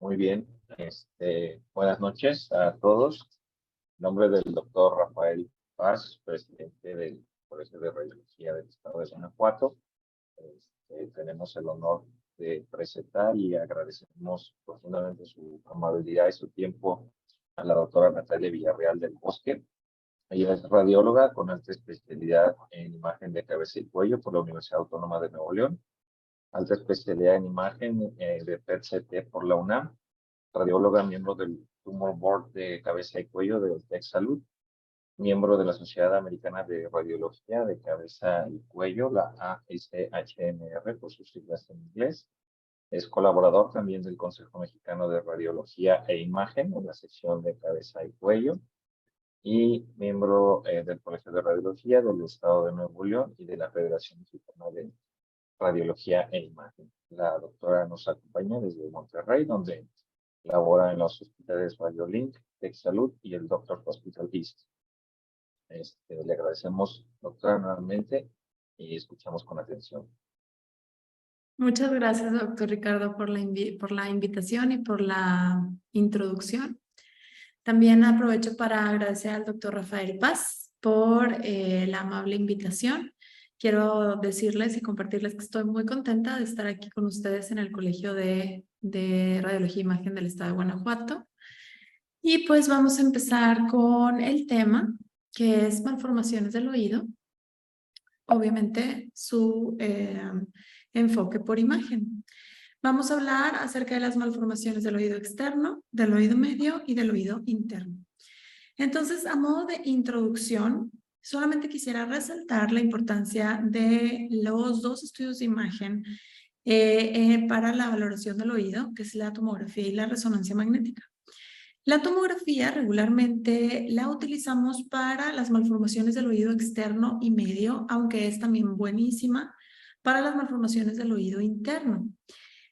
Muy bien. Buenas noches a todos. En nombre del doctor Rafael Paz, presidente del Colegio de Radiología del Estado de Guanajuato, tenemos el honor de presentar y agradecemos profundamente su amabilidad y su tiempo a la doctora Natalia Villarreal del Bosque. Ella es radióloga con alta especialidad en imagen de cabeza y cuello por la Universidad Autónoma de Nuevo León, alta especialidad en imagen de PET-CT por la UNAM, radióloga, miembro del Tumor Board de Cabeza y Cuello de Tech Salud, miembro de la Sociedad Americana de Radiología de Cabeza y Cuello, la ASHMR por sus siglas en inglés. Es colaborador también del Consejo Mexicano de Radiología e Imagen en la sección de Cabeza y Cuello y miembro del Colegio de Radiología del Estado de Nuevo León y de la Federación Mexicana de Radiología e Imagen. La doctora nos acompaña desde Monterrey, donde labora en los hospitales Radiolink, Tech Salud y el Doctor Hospital East. Le agradecemos, doctora, nuevamente y escuchamos con atención. Muchas gracias, doctor Ricardo, por la invitación y por la introducción. También aprovecho para agradecer al doctor Rafael Paz por la amable invitación. Quiero decirles y compartirles que estoy muy contenta de estar aquí con ustedes en el Colegio de Radiología e Imagen del Estado de Guanajuato. Y pues vamos a empezar con el tema, que es malformaciones del oído. Obviamente su enfoque por imagen. Vamos a hablar acerca de las malformaciones del oído externo, del oído medio y del oído interno. Entonces, a modo de introducción, solamente quisiera resaltar la importancia de los dos estudios de imagen para la valoración del oído, que es la tomografía y la resonancia magnética. La tomografía regularmente la utilizamos para las malformaciones del oído externo y medio, aunque es también buenísima para las malformaciones del oído interno.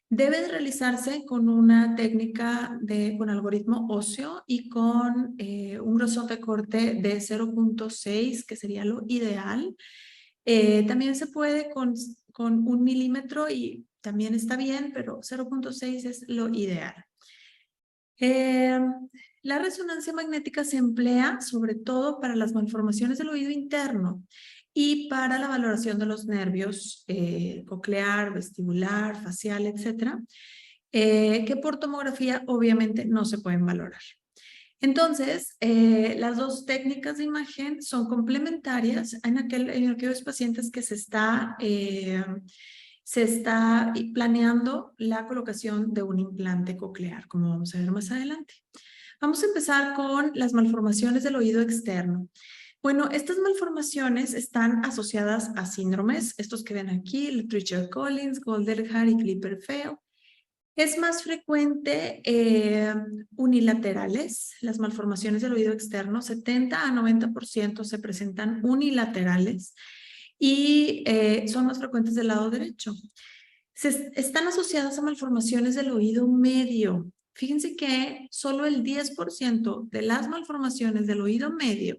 Debe de realizarse con una técnica con algoritmo óseo y con un grosor de corte de 0.6, que sería lo ideal. También se puede con 1 milímetro y también está bien, pero 0.6 es lo ideal. La resonancia magnética se emplea sobre todo para las malformaciones del oído interno y para la valoración de los nervios coclear, vestibular, facial, etcétera, que por tomografía obviamente no se pueden valorar. Entonces, las dos técnicas de imagen son complementarias en aquellos pacientes que se está planeando la colocación de un implante coclear, como vamos a ver más adelante. Vamos a empezar con las malformaciones del oído externo. Bueno, estas malformaciones están asociadas a síndromes, estos que ven aquí, Treacher-Collins, Goldberg-Hart y Klippel-Feil. Es más frecuente unilaterales, las malformaciones del oído externo, 70 a 90% se presentan unilaterales y son más frecuentes del lado derecho. Están asociadas a malformaciones del oído medio. Fíjense que solo el 10% de las malformaciones del oído medio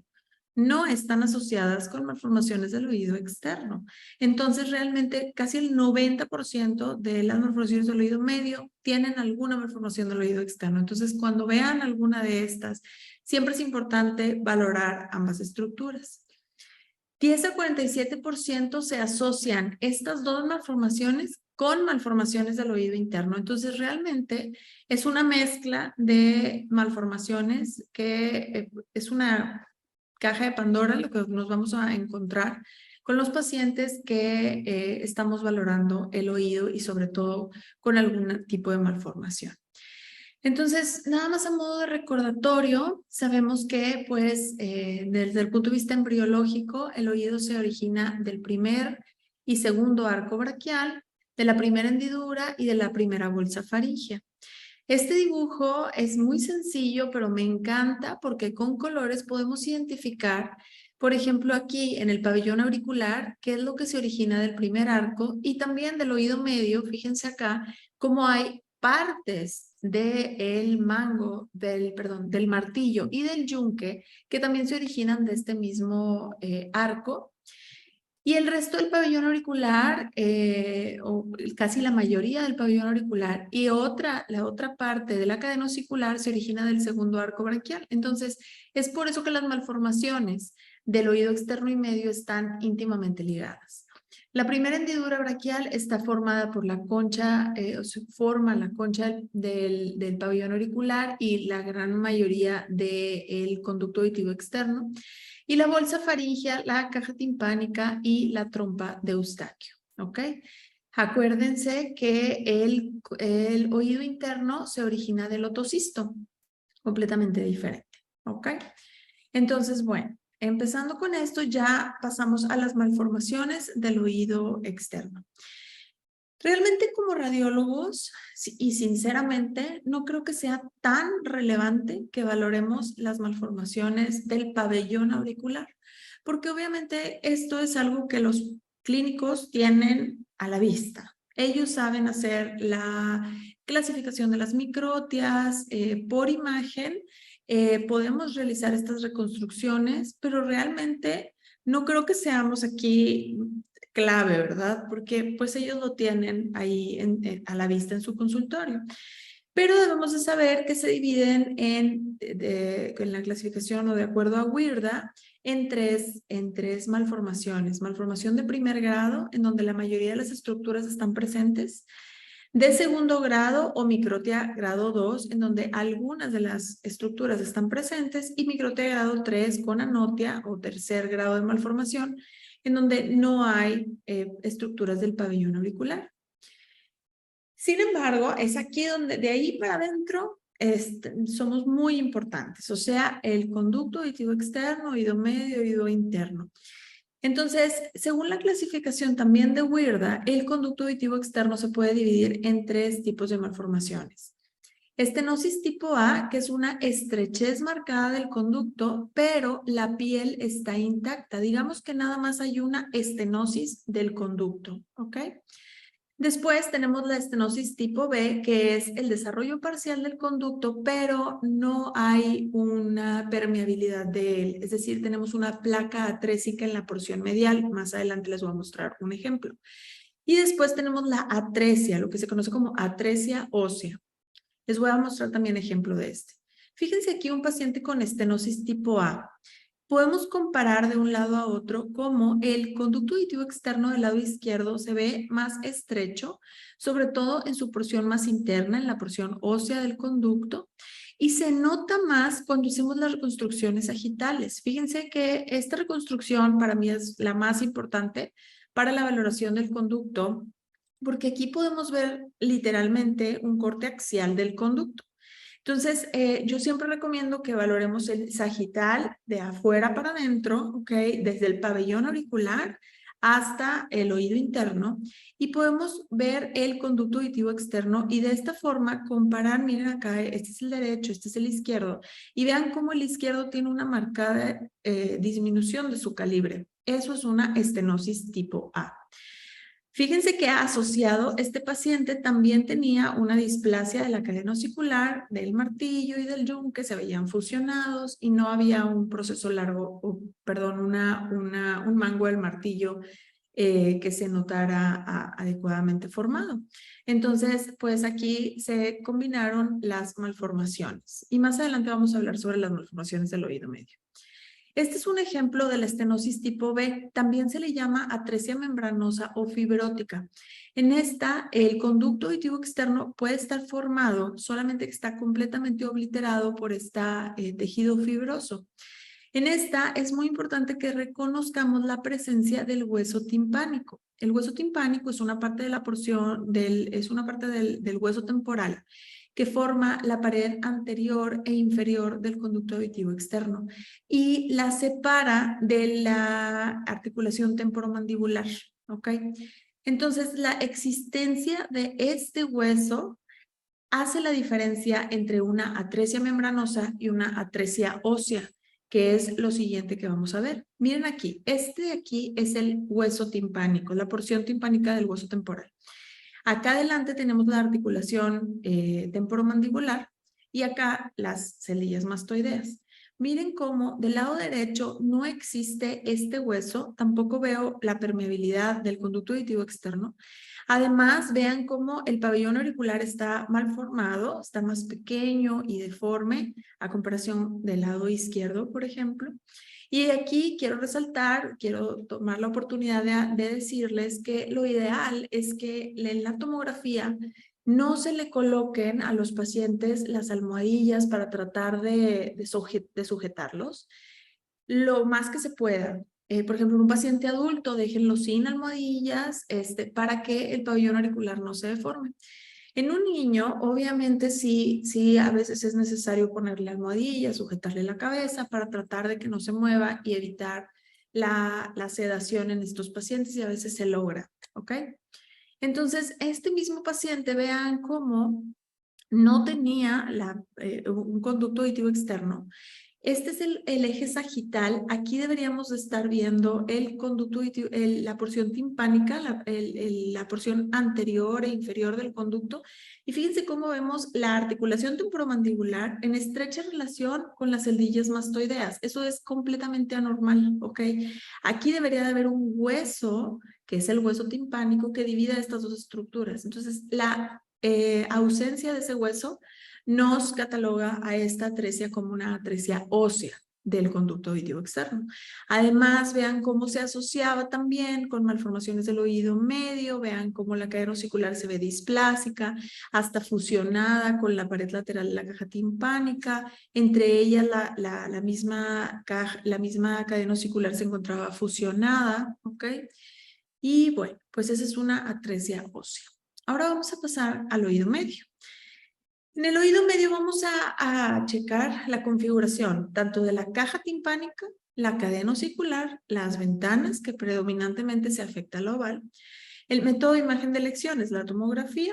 no están asociadas con malformaciones del oído externo. Entonces, realmente casi el 90% de las malformaciones del oído medio tienen alguna malformación del oído externo. Entonces, cuando vean alguna de estas, siempre es importante valorar ambas estructuras. 10 a 47% se asocian estas dos malformaciones con malformaciones del oído interno. Entonces, realmente es una mezcla de malformaciones que es una caja de Pandora, lo que nos vamos a encontrar con los pacientes que estamos valorando el oído y sobre todo con algún tipo de malformación. Entonces, nada más a modo de recordatorio, sabemos que pues desde el punto de vista embriológico, el oído se origina del primer y segundo arco braquial, de la primera hendidura y de la primera bolsa faríngea. Este dibujo es muy sencillo, pero me encanta porque con colores podemos identificar, por ejemplo, aquí en el pabellón auricular, qué es lo que se origina del primer arco y también del oído medio. Fíjense acá cómo hay partes del mango, del martillo y del yunque que también se originan de este mismo arco. Y el resto del pabellón auricular, o casi la mayoría del pabellón auricular, y la otra parte de la cadena osicular se origina del segundo arco branquial. Entonces, es por eso que las malformaciones del oído externo y medio están íntimamente ligadas. La primera hendidura braquial está formada por la concha, o se forma la concha del pabellón auricular y la gran mayoría del conducto auditivo externo. Y la bolsa faríngea, la caja timpánica y la trompa de Eustaquio, ¿ok? Acuérdense que el oído interno se origina del otocisto, completamente diferente, ¿ok? Entonces, bueno, empezando con esto, ya pasamos a las malformaciones del oído externo. Realmente como radiólogos, y sinceramente, no creo que sea tan relevante que valoremos las malformaciones del pabellón auricular, porque obviamente esto es algo que los clínicos tienen a la vista. Ellos saben hacer la clasificación de las microtias por imagen, podemos realizar estas reconstrucciones, pero realmente no creo que seamos aquí clave, ¿verdad? Porque pues ellos lo tienen ahí a la vista en su consultorio. Pero debemos de saber que se dividen en la clasificación o de acuerdo a WIRDA en tres malformaciones. Malformación de primer grado, en donde la mayoría de las estructuras están presentes. De segundo grado o microtia grado 2, en donde algunas de las estructuras están presentes, y microtia grado 3 con anotia o tercer grado de malformación, en donde no hay estructuras del pabellón auricular. Sin embargo, es aquí donde de ahí para adentro somos muy importantes, o sea, el conducto auditivo externo, oído medio, oído interno. Entonces, según la clasificación también de WIRDA, el conducto auditivo externo se puede dividir en tres tipos de malformaciones. Estenosis tipo A, que es una estrechez marcada del conducto, pero la piel está intacta. Digamos que nada más hay una estenosis del conducto, ¿ok? Después tenemos la estenosis tipo B, que es el desarrollo parcial del conducto, pero no hay una permeabilidad de él. Es decir, tenemos una placa atrésica en la porción medial. Más adelante les voy a mostrar un ejemplo. Y después tenemos la atresia, lo que se conoce como atresia ósea. Les voy a mostrar también ejemplo de este. Fíjense aquí un paciente con estenosis tipo A. Podemos comparar de un lado a otro cómo el conducto auditivo externo del lado izquierdo se ve más estrecho, sobre todo en su porción más interna, en la porción ósea del conducto, y se nota más cuando hacemos las reconstrucciones sagitales. Fíjense que esta reconstrucción para mí es la más importante para la valoración del conducto, porque aquí podemos ver literalmente un corte axial del conducto. Entonces, yo siempre recomiendo que valoremos el sagital de afuera para adentro, ¿ok? Desde el pabellón auricular hasta el oído interno, y podemos ver el conducto auditivo externo y de esta forma comparar, miren acá, este es el derecho, este es el izquierdo, y vean cómo el izquierdo tiene una marcada disminución de su calibre. Eso es una estenosis tipo A. Fíjense que asociado, este paciente también tenía una displasia de la cadena osicular, del martillo y del yunque, se veían fusionados y no había un proceso largo, perdón, un mango del martillo que se notara adecuadamente formado. Entonces, pues aquí se combinaron las malformaciones y más adelante vamos a hablar sobre las malformaciones del oído medio. Este es un ejemplo de la estenosis tipo B. También se le llama atresia membranosa o fibrótica. En esta, el conducto auditivo externo puede estar formado, solamente que está completamente obliterado por este tejido fibroso. En esta es muy importante que reconozcamos la presencia del hueso timpánico. El hueso timpánico es una parte de la porción del hueso temporal que forma la pared anterior e inferior del conducto auditivo externo y la separa de la articulación temporomandibular, ¿ok? Entonces, la existencia de este hueso hace la diferencia entre una atresia membranosa y una atresia ósea, que es lo siguiente que vamos a ver. Miren aquí, este de aquí es el hueso timpánico, la porción timpánica del hueso temporal. Acá adelante tenemos la articulación temporomandibular y acá las celillas mastoideas. miren cómo del lado derecho no existe este hueso, tampoco veo la permeabilidad del conducto auditivo externo. Además, vean cómo el pabellón auricular está mal formado, está más pequeño y deforme a comparación del lado izquierdo, por ejemplo. Y aquí quiero resaltar, quiero tomar la oportunidad de decirles que lo ideal es que en la tomografía no se le coloquen a los pacientes las almohadillas para tratar de sujetarlos lo más que se pueda. Por ejemplo, en un paciente adulto, déjenlo sin almohadillas para que el pabellón auricular no se deforme. En un niño, obviamente, sí, a veces es necesario ponerle almohadillas, sujetarle la cabeza para tratar de que no se mueva y evitar la sedación en estos pacientes y a veces se logra, ¿ok? Entonces, este mismo paciente, vean cómo no tenía un conducto auditivo externo. Este es el eje sagital. Aquí deberíamos de estar viendo el conducto auditivo, la porción timpánica, la porción anterior e inferior del conducto. Y fíjense cómo vemos la articulación temporomandibular en estrecha relación con las celdillas mastoideas. Eso es completamente anormal, ¿ok? Aquí debería de haber un hueso, que es el hueso timpánico, que divide estas dos estructuras. Entonces, la ausencia de ese hueso nos cataloga a esta atresia como una atresia ósea del conducto auditivo externo. Además, vean cómo se asociaba también con malformaciones del oído medio, vean cómo la cadena osicular se ve displásica, hasta fusionada con la pared lateral de la caja timpánica. Entre ellas, la misma cadena osicular se encontraba fusionada, ¿ok? Y bueno, pues esa es una atresia ósea. Ahora vamos a pasar al oído medio. En el oído medio vamos a checar la configuración tanto de la caja timpánica, la cadena osicular, las ventanas, que predominantemente se afecta al oval. El método de imagen de elección es la tomografía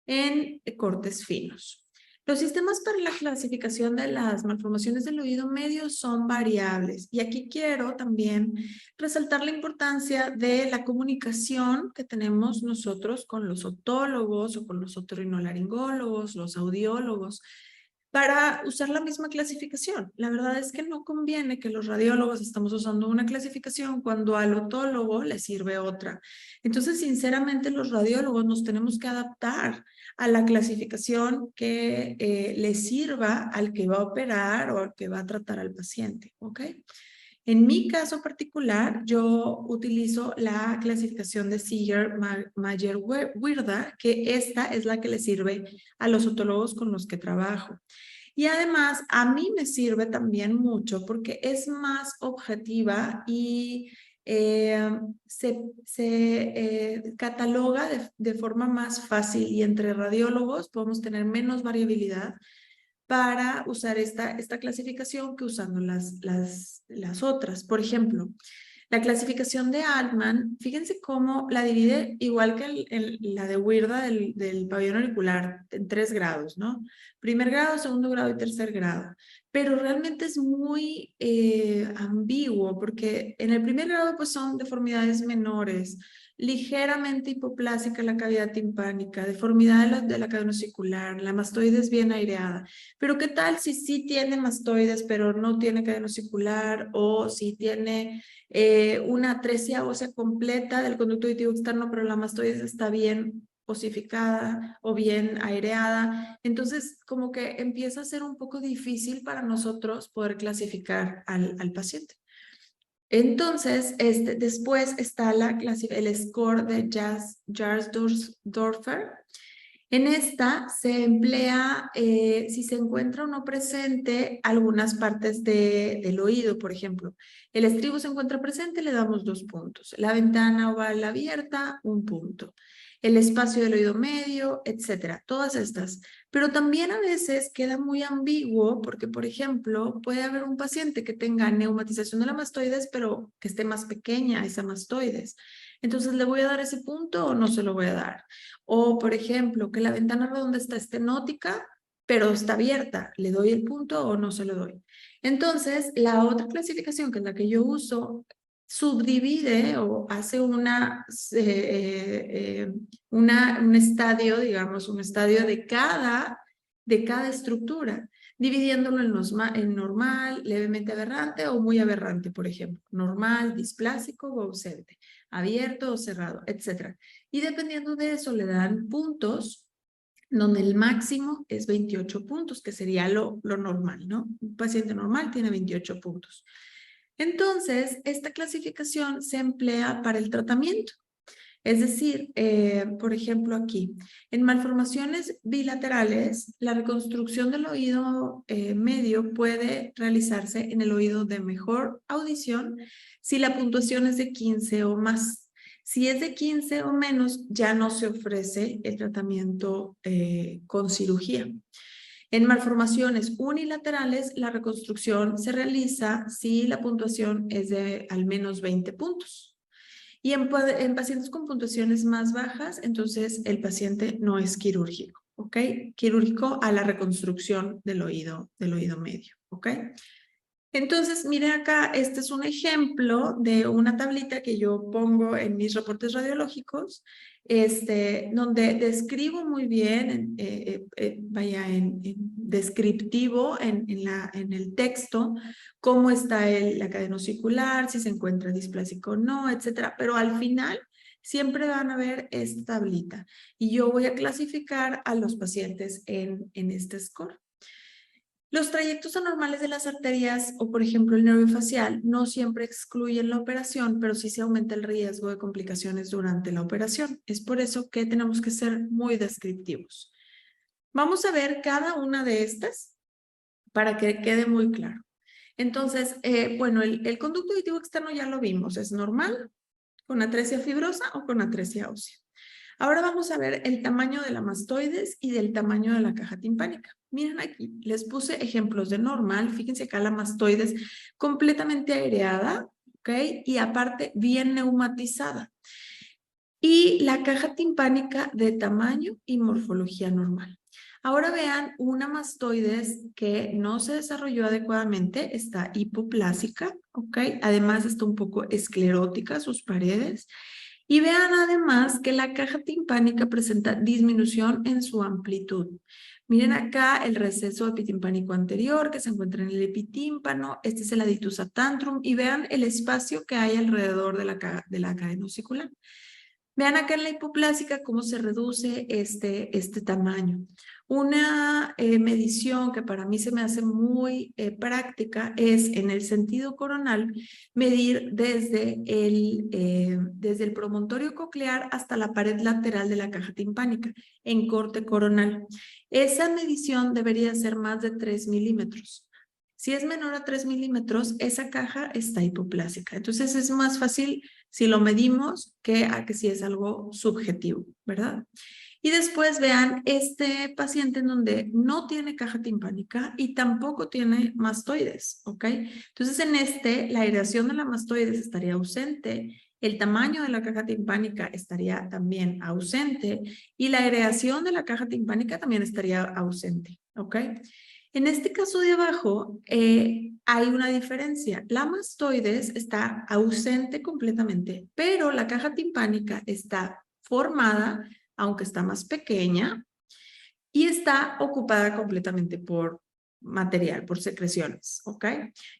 en cortes finos. Los sistemas para la clasificación de las malformaciones del oído medio son variables y aquí quiero también resaltar la importancia de la comunicación que tenemos nosotros con los otólogos o con los otorrinolaringólogos, los audiólogos, para usar la misma clasificación. La verdad es que no conviene que los radiólogos estamos usando una clasificación cuando al otólogo le sirve otra. Entonces, sinceramente, los radiólogos nos tenemos que adaptar a la clasificación que le sirva al que va a operar o al que va a tratar al paciente, ¿ok? En mi caso particular, yo utilizo la clasificación de Seeger-Mayer-Wirda, que esta es la que le sirve a los otólogos con los que trabajo. Y además, a mí me sirve también mucho porque es más objetiva y se cataloga de forma más fácil y entre radiólogos podemos tener menos variabilidad para usar esta clasificación que usando las otras. Por ejemplo, la clasificación de Altman, fíjense cómo la divide igual que la de Wirda del pabellón auricular en 3 grados, ¿no? Primer grado, segundo grado y tercer grado. Pero realmente es muy ambiguo porque en el primer grado pues son deformidades menores, ligeramente hipoplásica la cavidad timpánica, deformidad de la cadena osicular, la mastoides bien aireada. Pero ¿qué tal si sí tiene mastoides pero no tiene cadena osicular o si tiene una atresia ósea completa del conducto auditivo externo, pero la mastoides está bien osificada o bien aireada? Entonces, como que empieza a ser un poco difícil para nosotros poder clasificar al paciente. Entonces, después está el score de Jarsdorfer. En esta se emplea, si se encuentra o no presente, algunas partes del oído, por ejemplo. El estribo se encuentra presente, le damos 2 puntos. La ventana oval abierta, 1 punto. El espacio del oído medio, etcétera. Todas estas. Pero también a veces queda muy ambiguo porque, por ejemplo, puede haber un paciente que tenga neumatización de la mastoides, pero que esté más pequeña esa mastoides. Entonces, ¿le voy a dar ese punto o no se lo voy a dar? O, por ejemplo, que la ventana redonda está estenótica, pero está abierta. ¿Le doy el punto o no se lo doy? Entonces, la otra clasificación, que es la que yo uso, subdivide o hace un estadio, digamos, un estadio de cada estructura. dividiéndolo en normal, levemente aberrante o muy aberrante, por ejemplo. Normal, displásico o ausente, abierto o cerrado, etc. Y dependiendo de eso le dan puntos, donde el máximo es 28 puntos, que sería lo normal, ¿no? Un paciente normal tiene 28 puntos. Entonces, esta clasificación se emplea para el tratamiento. Es decir, por ejemplo aquí, en malformaciones bilaterales, la reconstrucción del oído medio puede realizarse en el oído de mejor audición si la puntuación es de 15 o más. Si es de 15 o menos, ya no se ofrece el tratamiento con cirugía. En malformaciones unilaterales, la reconstrucción se realiza si la puntuación es de al menos 20 puntos. Y en pacientes con puntuaciones más bajas, entonces el paciente no es quirúrgico, ¿ok? Quirúrgico a la reconstrucción del oído medio, ¿ok? Entonces, miren acá, este es un ejemplo de una tablita que yo pongo en mis reportes radiológicos, donde describo muy bien, vaya en descriptivo en el texto, cómo está la cadena osicular, si se encuentra displásico o no, etcétera. Pero al final siempre van a ver esta tablita y yo voy a clasificar a los pacientes en este score. Los trayectos anormales de las arterias o, por ejemplo, el nervio facial no siempre excluyen la operación, pero sí se aumenta el riesgo de complicaciones durante la operación. Es por eso que tenemos que ser muy descriptivos. Vamos a ver cada una de estas para que quede muy claro. Entonces, bueno, el conducto auditivo externo ya lo vimos, es normal, con atresia fibrosa o con atresia ósea. Ahora vamos a ver el tamaño de la mastoides y del tamaño de la caja timpánica. Miren aquí, les puse ejemplos de normal. Fíjense acá la mastoides completamente aireada, ¿ok? Y aparte bien neumatizada. Y la caja timpánica de tamaño y morfología normal. Ahora vean una mastoides que no se desarrolló adecuadamente, está hipoplásica, ¿ok? Además está un poco esclerótica sus paredes. Y vean además que la caja timpánica presenta disminución en su amplitud. Miren acá el receso epitimpánico anterior que se encuentra en el epitímpano. Este es el adictus a tantrum. Y vean el espacio que hay alrededor de la cadena osicular. Vean acá en la hipoplásica cómo se reduce este tamaño. Una medición que para mí se me hace muy práctica es en el sentido coronal medir desde el promontorio coclear hasta la pared lateral de la caja timpánica en corte coronal. Esa medición debería ser más de 3 milímetros. Si es menor a 3 milímetros, esa caja está hipoplásica. Entonces es más fácil si lo medimos que si es algo subjetivo, ¿verdad? Y después vean este paciente en donde no tiene caja timpánica y tampoco tiene mastoides, ¿ok? Entonces en la aireación de la mastoides estaría ausente, el tamaño de la caja timpánica estaría también ausente y la aireación de la caja timpánica también estaría ausente, ¿ok? En este caso de abajo hay una diferencia. La mastoides está ausente completamente, pero la caja timpánica está formada, aunque está más pequeña, y está ocupada completamente por material, por secreciones, ¿ok?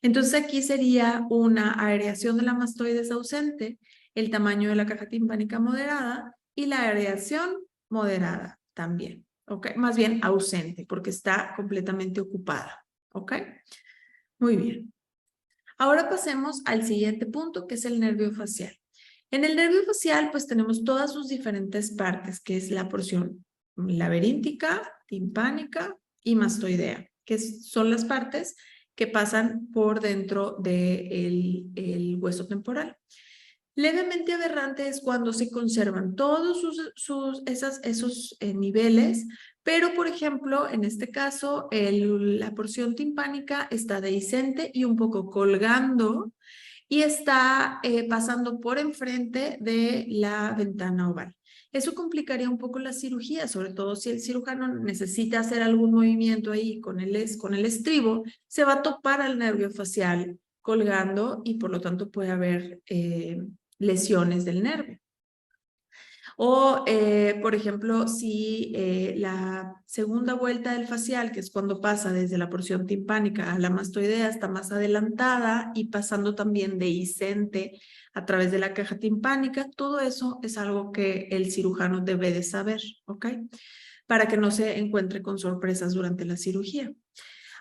Entonces aquí sería una aireación de la mastoides ausente, el tamaño de la caja timpánica moderada y la aireación moderada también. ¿Ok? Más bien ausente, porque está completamente ocupada. ¿Ok? Muy bien. Ahora pasemos al siguiente punto, que es el nervio facial. En el nervio facial, pues tenemos todas sus diferentes partes, que es la porción laberíntica, timpánica y mastoidea, que son las partes que pasan por dentro del hueso temporal. Levemente aberrante es cuando se conservan todos esos niveles, pero por ejemplo, en este caso, la porción timpánica está dehiscente y un poco colgando y está pasando por enfrente de la ventana oval. Eso complicaría un poco la cirugía, sobre todo si el cirujano necesita hacer algún movimiento ahí con el estribo, se va a topar al nervio facial colgando y por lo tanto puede haber lesiones del nervio. O, por ejemplo, si la segunda vuelta del facial, que es cuando pasa desde la porción timpánica a la mastoidea, está más adelantada y pasando también de isente a través de la caja timpánica, todo eso es algo que el cirujano debe de saber, ¿ok? Para que no se encuentre con sorpresas durante la cirugía.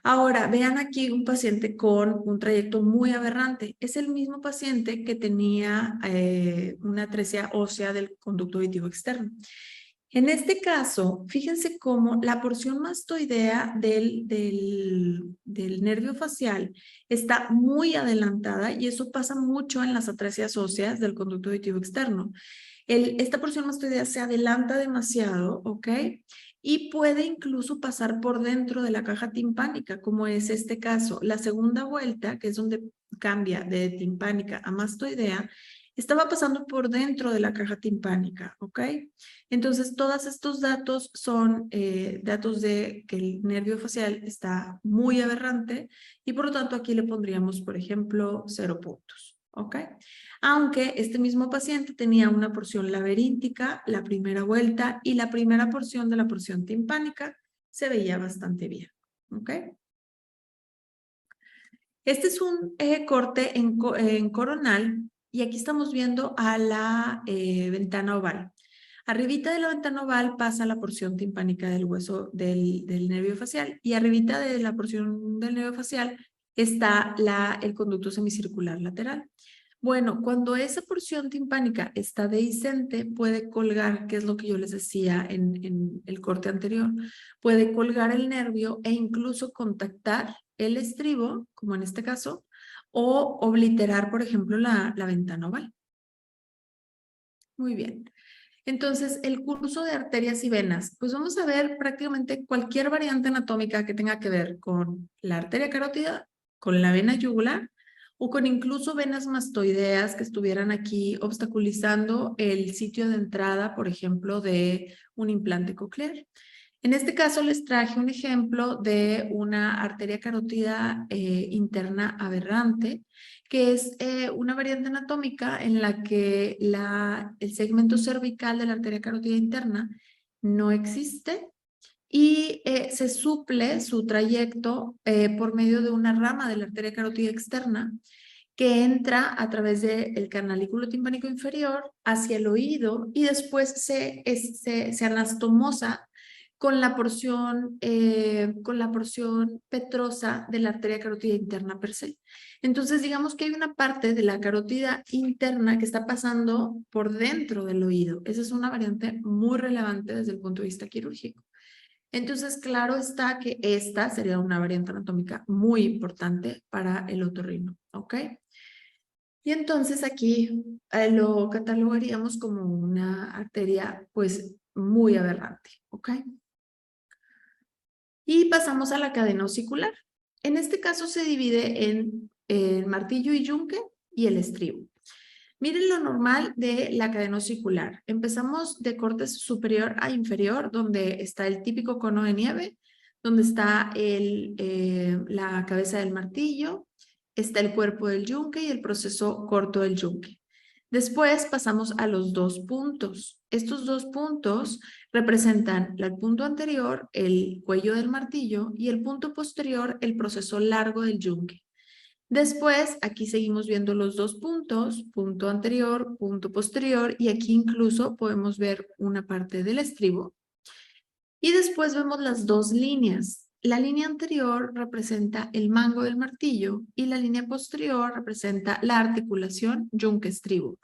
Ahora, vean aquí un paciente con un trayecto muy aberrante. Es el mismo paciente que tenía una atresia ósea del conducto auditivo externo. En este caso, fíjense cómo la porción mastoidea del nervio facial está muy adelantada y eso pasa mucho en las atresias óseas del conducto auditivo externo. Esta porción mastoidea se adelanta demasiado, ¿ok? Y puede incluso pasar por dentro de la caja timpánica, como es este caso. La segunda vuelta, que es donde cambia de timpánica a mastoidea, estaba pasando por dentro de la caja timpánica, ¿ok? Entonces, todos estos datos son datos de que el nervio facial está muy aberrante y por lo tanto aquí le pondríamos, por ejemplo, 0 puntos, ¿ok? Aunque este mismo paciente tenía una porción laberíntica, la primera vuelta y la primera porción de la porción timpánica se veía bastante bien, ¿ok? Este es un corte en coronal y aquí estamos viendo a la ventana oval. Arribita de la ventana oval pasa la porción timpánica del hueso del nervio facial y arribita de la porción del nervio facial está el conducto semicircular lateral. Bueno, cuando esa porción timpánica está dehiscente, puede colgar, que es lo que yo les decía en el corte anterior, puede colgar el nervio e incluso contactar el estribo, como en este caso, o obliterar, por ejemplo, la ventana oval. Muy bien. Entonces, el curso de arterias y venas, pues vamos a ver prácticamente cualquier variante anatómica que tenga que ver con la arteria carótida, con la vena yugular o con incluso venas mastoideas que estuvieran aquí obstaculizando el sitio de entrada, por ejemplo, de un implante coclear. En este caso les traje un ejemplo de una arteria carótida interna aberrante, que es una variante anatómica en la que el segmento cervical de la arteria carótida interna no existe y se suple su trayecto por medio de una rama de la arteria carótida externa que entra a través del canalículo timpánico inferior hacia el oído y después se anastomosa con la porción petrosa de la arteria carótida interna per se. Entonces, digamos que hay una parte de la carótida interna que está pasando por dentro del oído. Esa es una variante muy relevante desde el punto de vista quirúrgico. Entonces, claro está que esta sería una variante anatómica muy importante para el otorrino, ¿ok? Y entonces aquí lo catalogaríamos como una arteria, pues, muy aberrante, ¿ok? Y pasamos a la cadena osicular. En este caso se divide en el martillo y yunque y el estribo. Miren lo normal de la cadena osicular. Empezamos de corte superior a inferior, donde está el típico cono de nieve, donde está la cabeza del martillo, está el cuerpo del yunque y el proceso corto del yunque. Después pasamos a los 2 puntos. Estos 2 puntos representan el punto anterior, el cuello del martillo, y el punto posterior, el proceso largo del yunque. Después, aquí seguimos viendo los 2 puntos, punto anterior, punto posterior, y aquí incluso podemos ver una parte del estribo. Y después vemos las 2 líneas. La línea anterior representa el mango del martillo y la línea posterior representa la articulación yunque-estribo.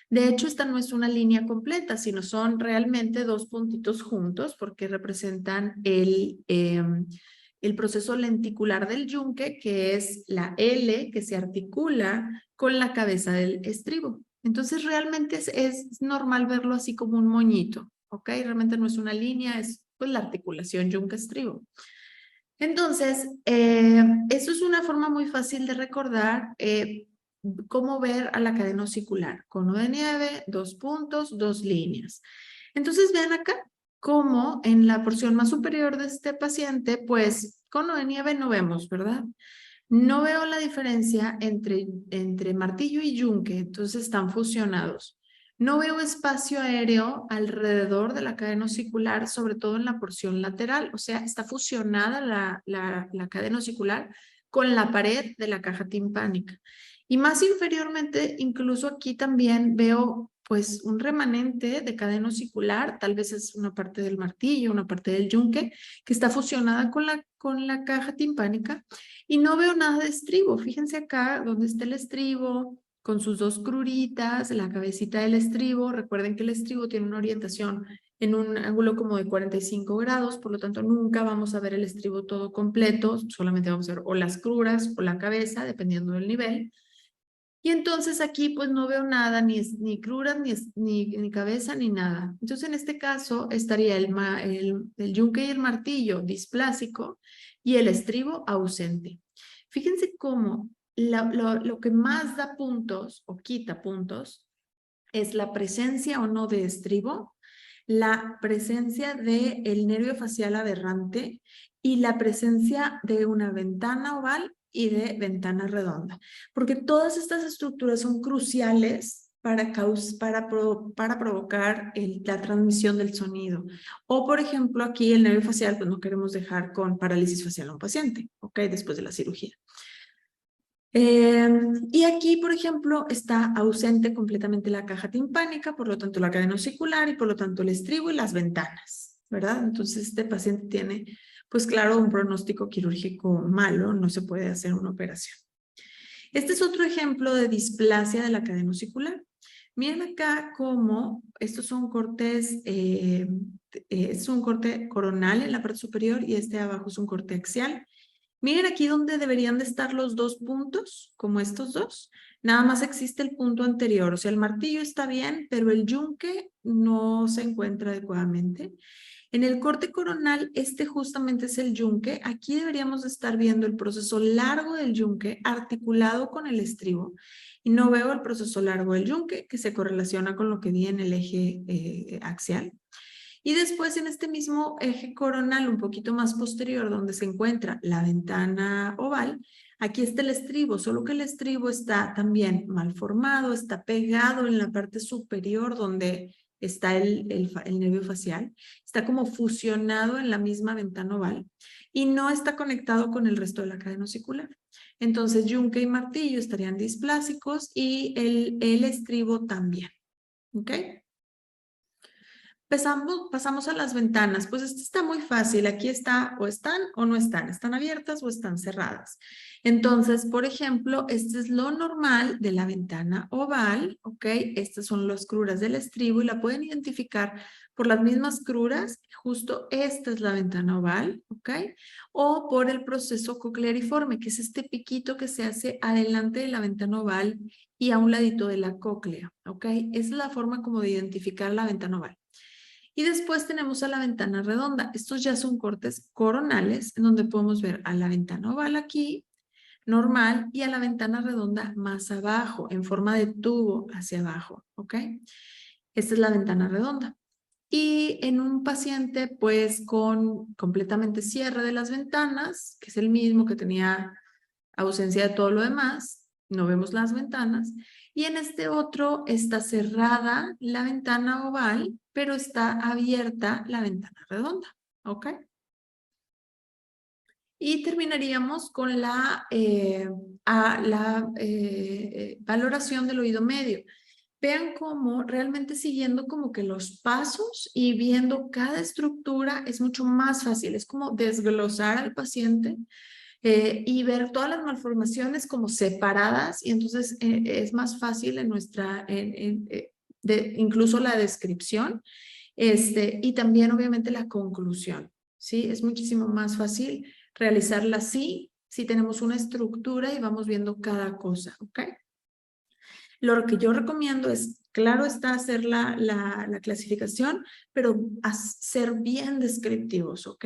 De hecho, esta no es una línea completa, sino son realmente 2 puntitos juntos porque representan el proceso lenticular del yunque, que es la L que se articula con la cabeza del estribo. Entonces, realmente es normal verlo así como un moñito, ¿ok? Realmente no es una línea, es pues la articulación yunque-estribo. Entonces, eso es una forma muy fácil de recordar cómo ver a la cadena osicular. Cono de nieve, 2 puntos, 2 líneas. Entonces, vean acá cómo en la porción más superior de este paciente, pues, cono de nieve no vemos, ¿verdad? No veo la diferencia entre martillo y yunque, entonces están fusionados. No veo espacio aéreo alrededor de la cadena ocicular, sobre todo en la porción lateral. O sea, está fusionada la cadena ocicular con la pared de la caja timpánica. Y más inferiormente, incluso aquí también veo pues un remanente de cadena ocicular, tal vez es una parte del martillo, una parte del yunque, que está fusionada con la caja timpánica. Y no veo nada de estribo. Fíjense acá donde está el estribo, con sus dos cruritas, la cabecita del estribo. Recuerden que el estribo tiene una orientación en un ángulo como de 45 grados, por lo tanto nunca vamos a ver el estribo todo completo, solamente vamos a ver o las cruras o la cabeza, dependiendo del nivel. Y entonces aquí pues no veo nada, ni cruras, ni cabeza, ni nada. Entonces en este caso estaría el yunque y el martillo displásico y el estribo ausente. Fíjense cómo lo que más da puntos o quita puntos es la presencia o no de estribo, la presencia del nervio facial aberrante y la presencia de una ventana oval y de ventana redonda. Porque todas estas estructuras son cruciales para provocar la transmisión del sonido. O, por ejemplo, aquí el nervio facial, pues no queremos dejar con parálisis facial a un paciente, ¿ok? Después de la cirugía. Y aquí, por ejemplo, está ausente completamente la caja timpánica, por lo tanto la cadena ocicular y por lo tanto el estribo y las ventanas, ¿verdad? Entonces este paciente tiene, pues claro, un pronóstico quirúrgico malo, no se puede hacer una operación. Este es otro ejemplo de displasia de la cadena ocicular. Miren acá cómo estos son cortes, es un corte coronal en la parte superior y este de abajo es un corte axial. Miren aquí donde deberían de estar los dos puntos, como estos dos. Nada más existe el punto anterior, o sea, el martillo está bien, pero el yunque no se encuentra adecuadamente. En el corte coronal, este justamente es el yunque. Aquí deberíamos de estar viendo el proceso largo del yunque articulado con el estribo. Y no veo el proceso largo del yunque que se correlaciona con lo que vi en el eje axial. Y después en este mismo eje coronal, un poquito más posterior, donde se encuentra la ventana oval, aquí está el estribo, solo que el estribo está también mal formado, está pegado en la parte superior donde está el nervio facial, está como fusionado en la misma ventana oval y no está conectado con el resto de la cadena ocicular. Entonces, yunque y martillo estarían displásicos y el estribo también. ¿Ok? Pasamos a las ventanas. Pues esto está muy fácil. Aquí está o están o no están. Están abiertas o están cerradas. Entonces, por ejemplo, este es lo normal de la ventana oval. ¿Ok? Estas son las cruras del estribo y la pueden identificar por las mismas cruras. Justo esta es la ventana oval. ¿Ok? O por el proceso cocleariforme, que es este piquito que se hace adelante de la ventana oval y a un ladito de la cóclea. ¿Ok? Esa es la forma como de identificar la ventana oval. Y después tenemos a la ventana redonda. Estos ya son cortes coronales en donde podemos ver a la ventana oval aquí, normal, y a la ventana redonda más abajo, en forma de tubo hacia abajo, ¿ok? Esta es la ventana redonda. Y en un paciente, pues, con completamente cierre de las ventanas, que es el mismo que tenía ausencia de todo lo demás, no vemos las ventanas. Y en este otro está cerrada la ventana oval, pero está abierta la ventana redonda. ¿Ok? Y terminaríamos con la valoración del oído medio. Vean cómo realmente siguiendo como que los pasos y viendo cada estructura es mucho más fácil. Es como desglosar al paciente y ver todas las malformaciones como separadas y entonces es más fácil en incluso la descripción y también obviamente la conclusión, ¿sí? Es muchísimo más fácil realizarla así si tenemos una estructura y vamos viendo cada cosa, ¿ok? Lo que yo recomiendo es, claro está, hacer la clasificación, pero ser bien descriptivos, ¿ok?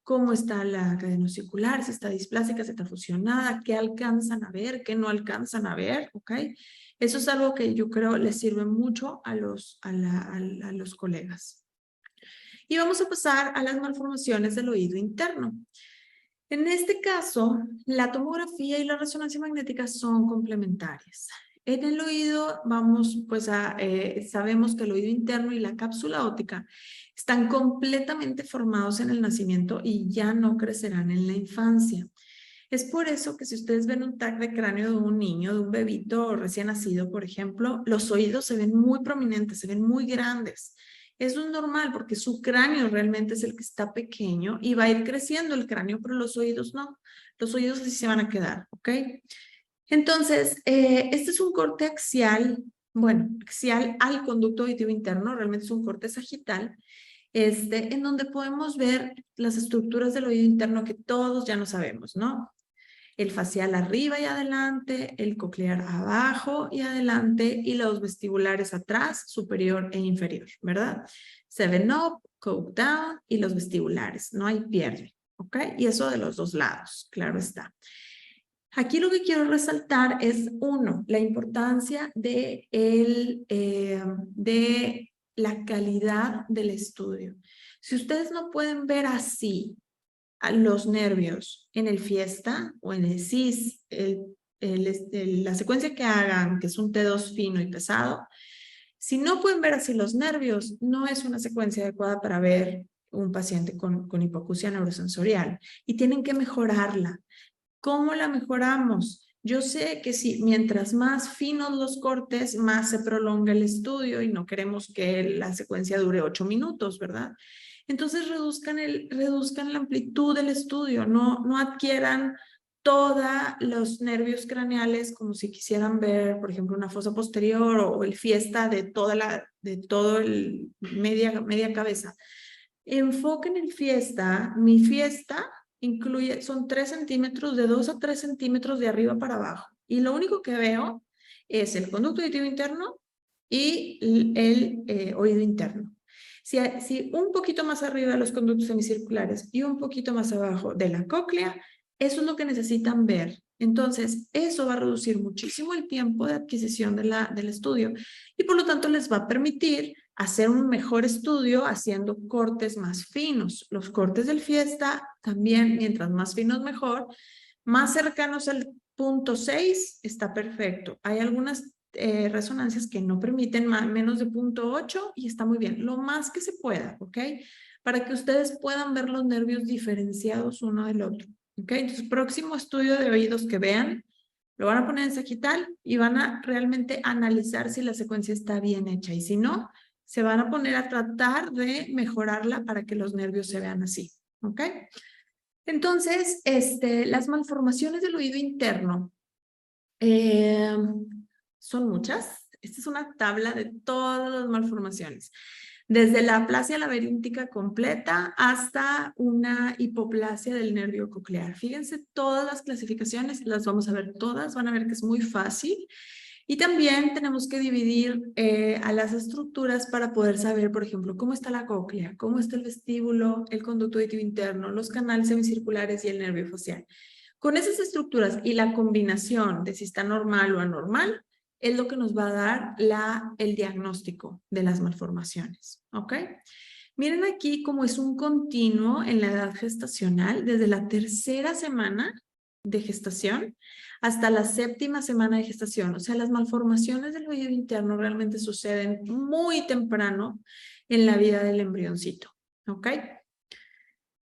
Cómo está la cadena ocicular, si está displásica, si está fusionada, qué alcanzan a ver, qué no alcanzan a ver, ¿ok? Eso es algo que yo creo les sirve mucho a los colegas. Y vamos a pasar a las malformaciones del oído interno. En este caso, la tomografía y la resonancia magnética son complementarias. En el oído vamos pues sabemos que el oído interno y la cápsula óptica están completamente formados en el nacimiento y ya no crecerán en la infancia. Es por eso que si ustedes ven un TAC de cráneo de un niño, de un bebito recién nacido, por ejemplo, los oídos se ven muy prominentes, se ven muy grandes. Eso es normal porque su cráneo realmente es el que está pequeño y va a ir creciendo el cráneo, pero los oídos no. Los oídos así se van a quedar, ¿ok? Entonces, este es un corte axial, bueno, axial al conducto auditivo interno, realmente es un corte sagital, en donde podemos ver las estructuras del oído interno que todos ya no sabemos, ¿no? El facial arriba y adelante, el coclear abajo y adelante, y los vestibulares atrás, superior e inferior, ¿verdad? Seven up, coke down y los vestibulares, no hay pierde, ¿ok? Y eso de los dos lados, claro está. Aquí lo que quiero resaltar es, uno, la importancia de la calidad del estudio. Si ustedes no pueden ver así a los nervios en el fiesta o en el CIS, la secuencia que hagan, que es un T2 fino y pesado, si no pueden ver así los nervios, no es una secuencia adecuada para ver un paciente con hipoacusia neurosensorial y tienen que mejorarla. ¿Cómo la mejoramos? Yo sé que si mientras más finos los cortes, más se prolonga el estudio y no queremos que la secuencia dure 8 minutos, ¿verdad? Entonces reduzcan la amplitud del estudio, no adquieran todos los nervios craneales como si quisieran ver, por ejemplo, una fosa posterior o el fiesta de todo el media cabeza. Enfoquen el fiesta, mi fiesta son 3 centímetros, de 2 a 3 centímetros de arriba para abajo. Y lo único que veo es el conducto auditivo interno y el oído interno. Si un poquito más arriba de los conductos semicirculares y un poquito más abajo de la cóclea, eso es lo que necesitan ver. Entonces, eso va a reducir muchísimo el tiempo de adquisición del estudio y por lo tanto les va a permitir hacer un mejor estudio haciendo cortes más finos. Los cortes del fiesta también, mientras más finos mejor, más cercanos al punto 6 está perfecto. Hay algunas resonancias que no permiten menos de punto 8 y está muy bien, lo más que se pueda, ¿ok? Para que ustedes puedan ver los nervios diferenciados uno del otro, ¿ok? Entonces, próximo estudio de oídos que vean, lo van a poner en sagital y van a realmente analizar si la secuencia está bien hecha y si no, se van a poner a tratar de mejorarla para que los nervios se vean así, ¿ok? Entonces, las malformaciones del oído interno son muchas. Esta es una tabla de todas las malformaciones. Desde la aplasia laberíntica completa hasta una hipoplasia del nervio coclear. Fíjense todas las clasificaciones, las vamos a ver todas, van a ver que es muy fácil. Y también tenemos que dividir a las estructuras para poder saber, por ejemplo, cómo está la cóclea, cómo está el vestíbulo, el conducto auditivo interno, los canales semicirculares y el nervio facial. Con esas estructuras y la combinación de si está normal o anormal, es lo que nos va a dar el diagnóstico de las malformaciones, ¿ok? Miren aquí cómo es un continuo en la edad gestacional, desde la 3ª semana de gestación hasta la 7ª semana de gestación. O sea, las malformaciones del oído interno realmente suceden muy temprano en la vida del embrioncito, ¿ok?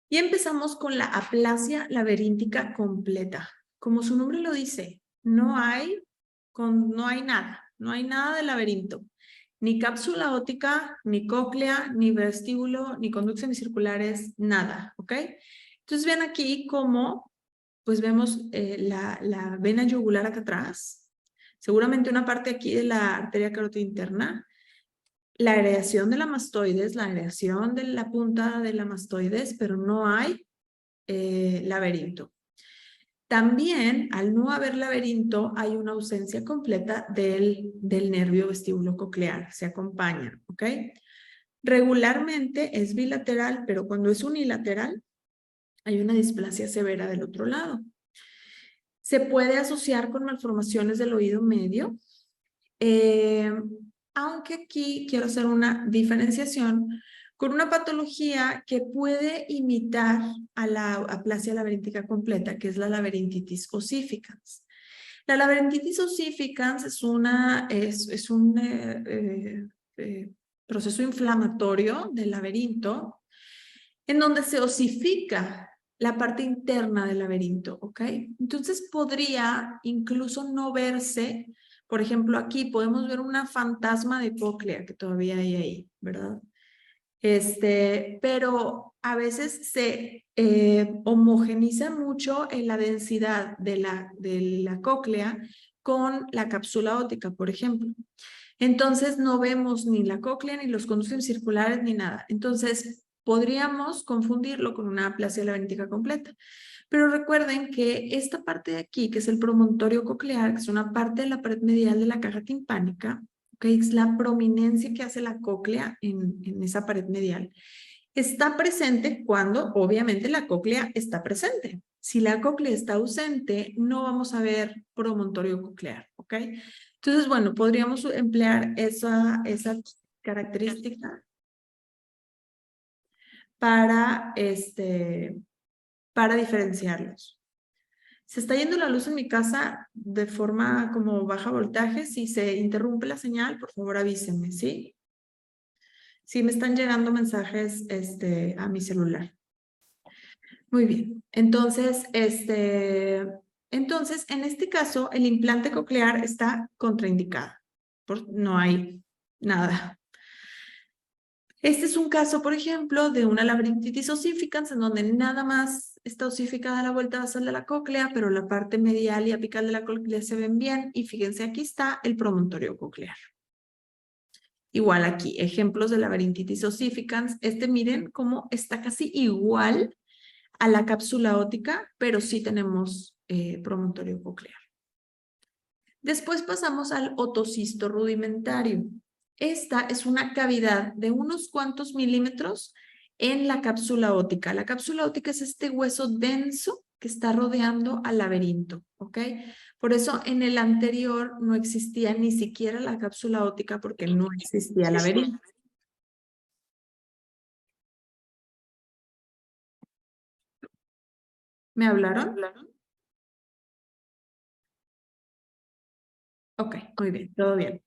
Y empezamos con la aplasia laberíntica completa. Como su nombre lo dice, no hay nada de laberinto. Ni cápsula óptica, ni cóclea, ni vestíbulo, ni conductos semicirculares, nada, ¿ok? Entonces vean aquí cómo, pues vemos la vena yugular acá atrás, seguramente una parte aquí de la arteria carótida interna, la aireación de la mastoides, la aireación de la punta de la mastoides, pero no hay laberinto. También, al no haber laberinto, hay una ausencia completa del nervio vestíbulo coclear, se acompañan, ¿ok? Regularmente es bilateral, pero cuando es unilateral, hay una displasia severa del otro lado. Se puede asociar con malformaciones del oído medio, aunque aquí quiero hacer una diferenciación con una patología que puede imitar a la aplasia laberíntica completa, que es la laberintitis ossificans. La laberintitis ossificans es un proceso inflamatorio del laberinto en donde se osifica la parte interna del laberinto, ¿ok? Entonces podría incluso no verse, por ejemplo, aquí podemos ver una fantasma de cóclea que todavía hay ahí, ¿verdad? Pero a veces se homogeniza mucho en la densidad de la cóclea con la cápsula óptica, por ejemplo. Entonces no vemos ni la cóclea, ni los conductos circulares, ni nada. Entonces podríamos confundirlo con una aplasia laberíntica completa. Pero recuerden que esta parte de aquí, que es el promontorio coclear, que es una parte de la pared medial de la caja timpánica, que es la prominencia que hace la cóclea en esa pared medial, está presente cuando obviamente la cóclea está presente. Si la cóclea está ausente, no vamos a ver promontorio coclear, ¿ok? Entonces, bueno, podríamos emplear esa característica para, para diferenciarlos. Se está yendo la luz en mi casa de forma como baja voltaje. Si se interrumpe la señal, por favor avísenme, ¿sí? Sí, me están llegando mensajes a mi celular. Muy bien. Entonces, en este caso, el implante coclear está contraindicado. No hay nada. Este es un caso, por ejemplo, de una laberintitis ossificans en donde nada más está osificada la vuelta basal de la cóclea, pero la parte medial y apical de la cóclea se ven bien. Y fíjense, aquí está el promontorio coclear. Igual aquí, ejemplos de laberintitis ossificans. Miren cómo está casi igual a la cápsula óptica, pero sí tenemos promontorio coclear. Después pasamos al otocisto rudimentario. Esta es una cavidad de unos cuantos milímetros en la cápsula óptica. La cápsula óptica es este hueso denso que está rodeando al laberinto, ¿ok? Por eso en el anterior no existía ni siquiera la cápsula óptica porque no existía laberinto. ¿Me hablaron? Ok, muy bien, todo bien.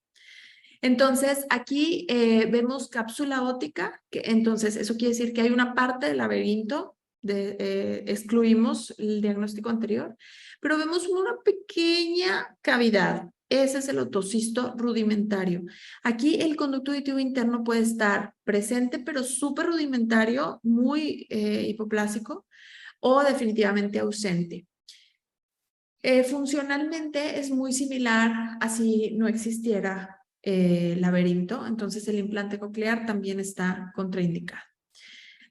Entonces, aquí vemos cápsula óptica, que entonces eso quiere decir que hay una parte del laberinto, excluimos el diagnóstico anterior, pero vemos una pequeña cavidad. Ese es el otocisto rudimentario. Aquí el conducto auditivo interno puede estar presente, pero súper rudimentario, muy hipoplásico, o definitivamente ausente. Funcionalmente es muy similar a si no existiera laberinto, entonces el implante coclear también está contraindicado.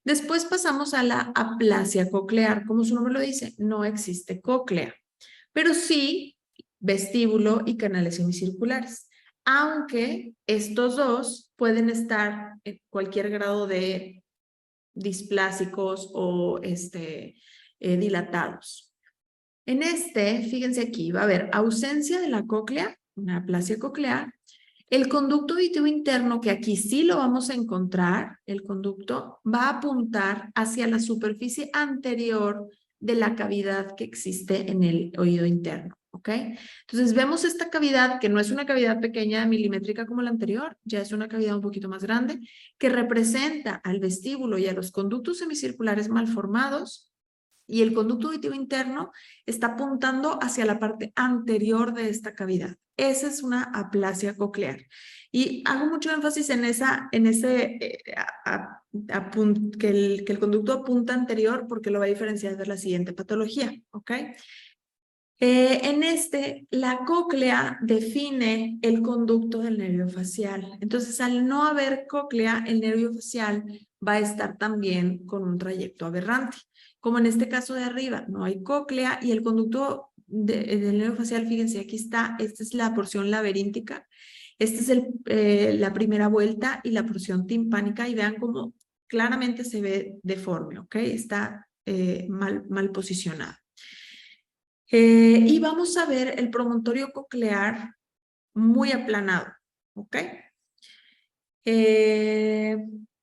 Después pasamos a la aplasia coclear. Como su nombre lo dice, no existe cóclea, pero sí vestíbulo y canales semicirculares, aunque estos dos pueden estar en cualquier grado de displásicos o dilatados. En fíjense aquí, va a haber ausencia de la cóclea, una aplasia coclear, el conducto auditivo interno, que aquí sí lo vamos a encontrar, el conducto va a apuntar hacia la superficie anterior de la cavidad que existe en el oído interno, ¿ok? Entonces vemos esta cavidad, que no es una cavidad pequeña milimétrica como la anterior, ya es una cavidad un poquito más grande, que representa al vestíbulo y a los conductos semicirculares malformados, y el conducto auditivo interno está apuntando hacia la parte anterior de esta cavidad. Esa es una aplasia coclear. Y hago mucho énfasis en que el conducto apunta anterior porque lo va a diferenciar de la siguiente patología, ¿ok? La cóclea define el conducto del nervio facial. Entonces, al no haber cóclea, el nervio facial va a estar también con un trayecto aberrante. Como en este caso de arriba, no hay cóclea y el conducto del nervio facial, fíjense, aquí está, esta es la porción laberíntica, esta es la primera vuelta y la porción timpánica, y vean cómo claramente se ve deforme, ¿ok? Está mal posicionado. Y vamos a ver el promontorio coclear muy aplanado, ¿ok?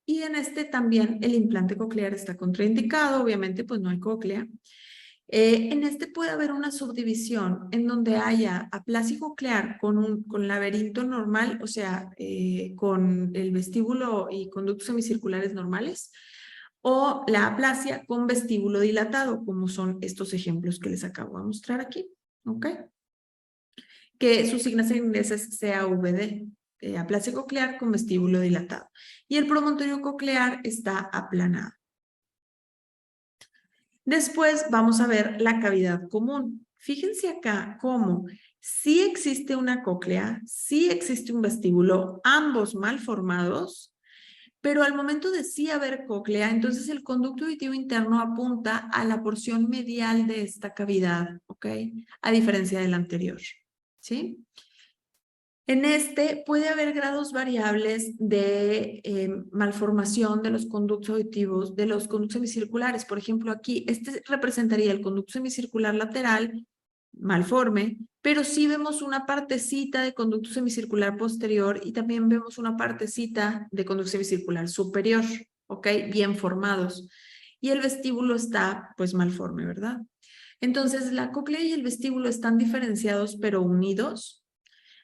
Y en también el implante coclear está contraindicado, obviamente pues no hay cóclea. En este puede haber una subdivisión en donde haya aplasia coclear con laberinto normal, o sea, con el vestíbulo y conductos semicirculares normales, o la aplasia con vestíbulo dilatado, como son estos ejemplos que les acabo de mostrar aquí, ¿ok? Que su signo en inglés es CAVD, aplasia coclear con vestíbulo dilatado. Y el promontorio coclear está aplanado. Después vamos a ver la cavidad común. Fíjense acá cómo sí existe una cóclea, sí existe un vestíbulo, ambos mal formados, pero al momento de sí haber cóclea, entonces el conducto auditivo interno apunta a la porción medial de esta cavidad, ¿ok? A diferencia del anterior, ¿sí? En este puede haber grados variables de malformación de los conductos auditivos, de los conductos semicirculares. Por ejemplo, aquí, este representaría el conducto semicircular lateral, malforme, pero sí vemos una partecita de conducto semicircular posterior y también vemos una partecita de conducto semicircular superior, ¿ok? Bien formados. Y el vestíbulo está, pues, malforme, ¿verdad? Entonces, la cóclea y el vestíbulo están diferenciados, pero unidos.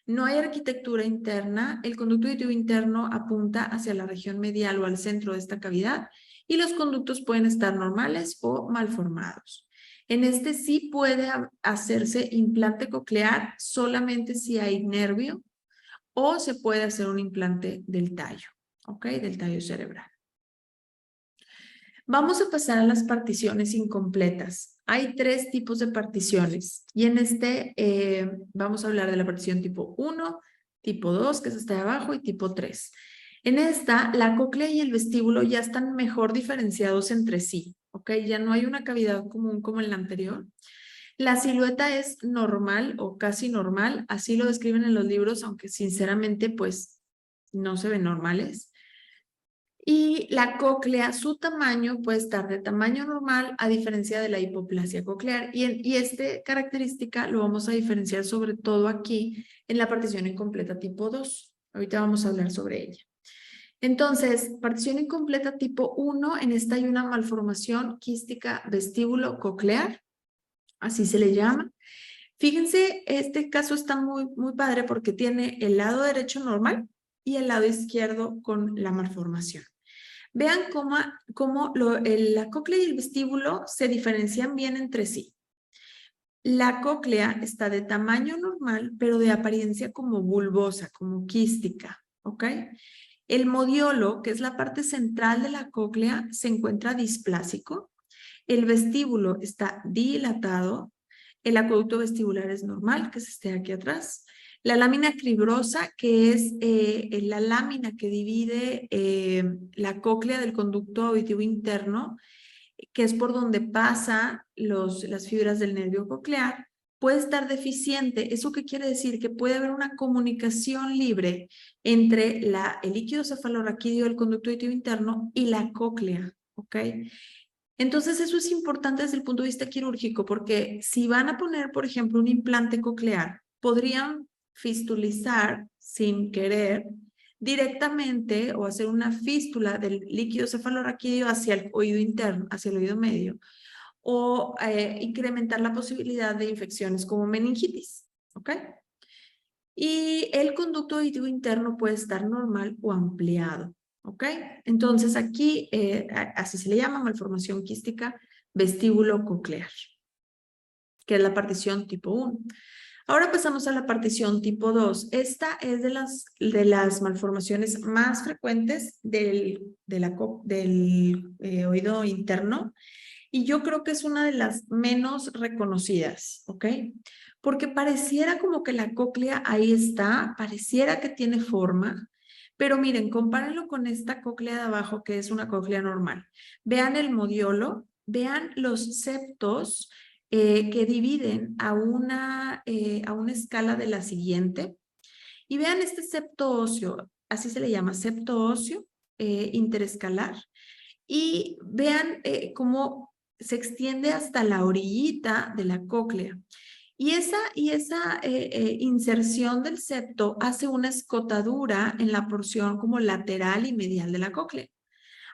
No hay arquitectura interna, el conducto auditivo interno apunta hacia la región medial o al centro de esta cavidad y los conductos pueden estar normales o malformados. En este sí puede hacerse implante coclear solamente si hay nervio o se puede hacer un implante del tallo, ¿ok? Del tallo cerebral. Vamos a pasar a las particiones incompletas. Hay 3 tipos de particiones y en este vamos a hablar de la partición tipo 1, tipo 2, que es esta de abajo, y tipo 3. En esta, la cóclea y el vestíbulo ya están mejor diferenciados entre sí, ¿ok? Ya no hay una cavidad común como en la anterior. La silueta es normal o casi normal, así lo describen en los libros, aunque sinceramente pues no se ven normales. Y la cóclea, su tamaño puede estar de tamaño normal a diferencia de la hipoplasia coclear. Y esta característica lo vamos a diferenciar sobre todo aquí en la partición incompleta tipo 2. Ahorita vamos a hablar sobre ella. Entonces, partición incompleta tipo 1, en esta hay una malformación quística vestíbulo coclear, así se le llama. Fíjense, este caso está muy padre porque tiene el lado derecho normal y el lado izquierdo con la malformación. Vean cómo la cóclea y el vestíbulo se diferencian bien entre sí. La cóclea está de tamaño normal, pero de apariencia como bulbosa, como quística, ¿ok? El modiolo, que es la parte central de la cóclea, se encuentra displásico. El vestíbulo está dilatado. El acueducto vestibular es normal, que es este de aquí atrás. La lámina cribrosa, que es la lámina que divide la cóclea del conducto auditivo interno, que es por donde pasan las fibras del nervio coclear, puede estar deficiente. ¿Eso qué quiere decir? Que puede haber una comunicación libre entre el líquido cefalorraquídeo del conducto auditivo interno y la cóclea, ¿ok? Entonces, eso es importante desde el punto de vista quirúrgico, porque si van a poner, por ejemplo, un implante coclear, podrían fistulizar sin querer directamente o hacer una fístula del líquido cefalorraquídeo hacia el oído interno, hacia el oído medio, o incrementar la posibilidad de infecciones como meningitis, ¿ok? Y el conducto auditivo interno puede estar normal o ampliado, ¿ok? Entonces aquí, así se le llama malformación quística vestíbulo coclear, que es la partición tipo 1. Ahora pasamos a la partición tipo 2. Esta es de las malformaciones más frecuentes del oído interno y yo creo que es una de las menos reconocidas, ¿ok? Porque pareciera como que la cóclea ahí está, pareciera que tiene forma, pero miren, compárenlo con esta cóclea de abajo que es una cóclea normal. Vean el modiolo, vean los septos que dividen a una escala de la siguiente y vean este septo óseo, así se le llama, septo óseo interescalar y vean cómo se extiende hasta la orillita de la cóclea. Y esa inserción del septo hace una escotadura en la porción como lateral y medial de la cóclea.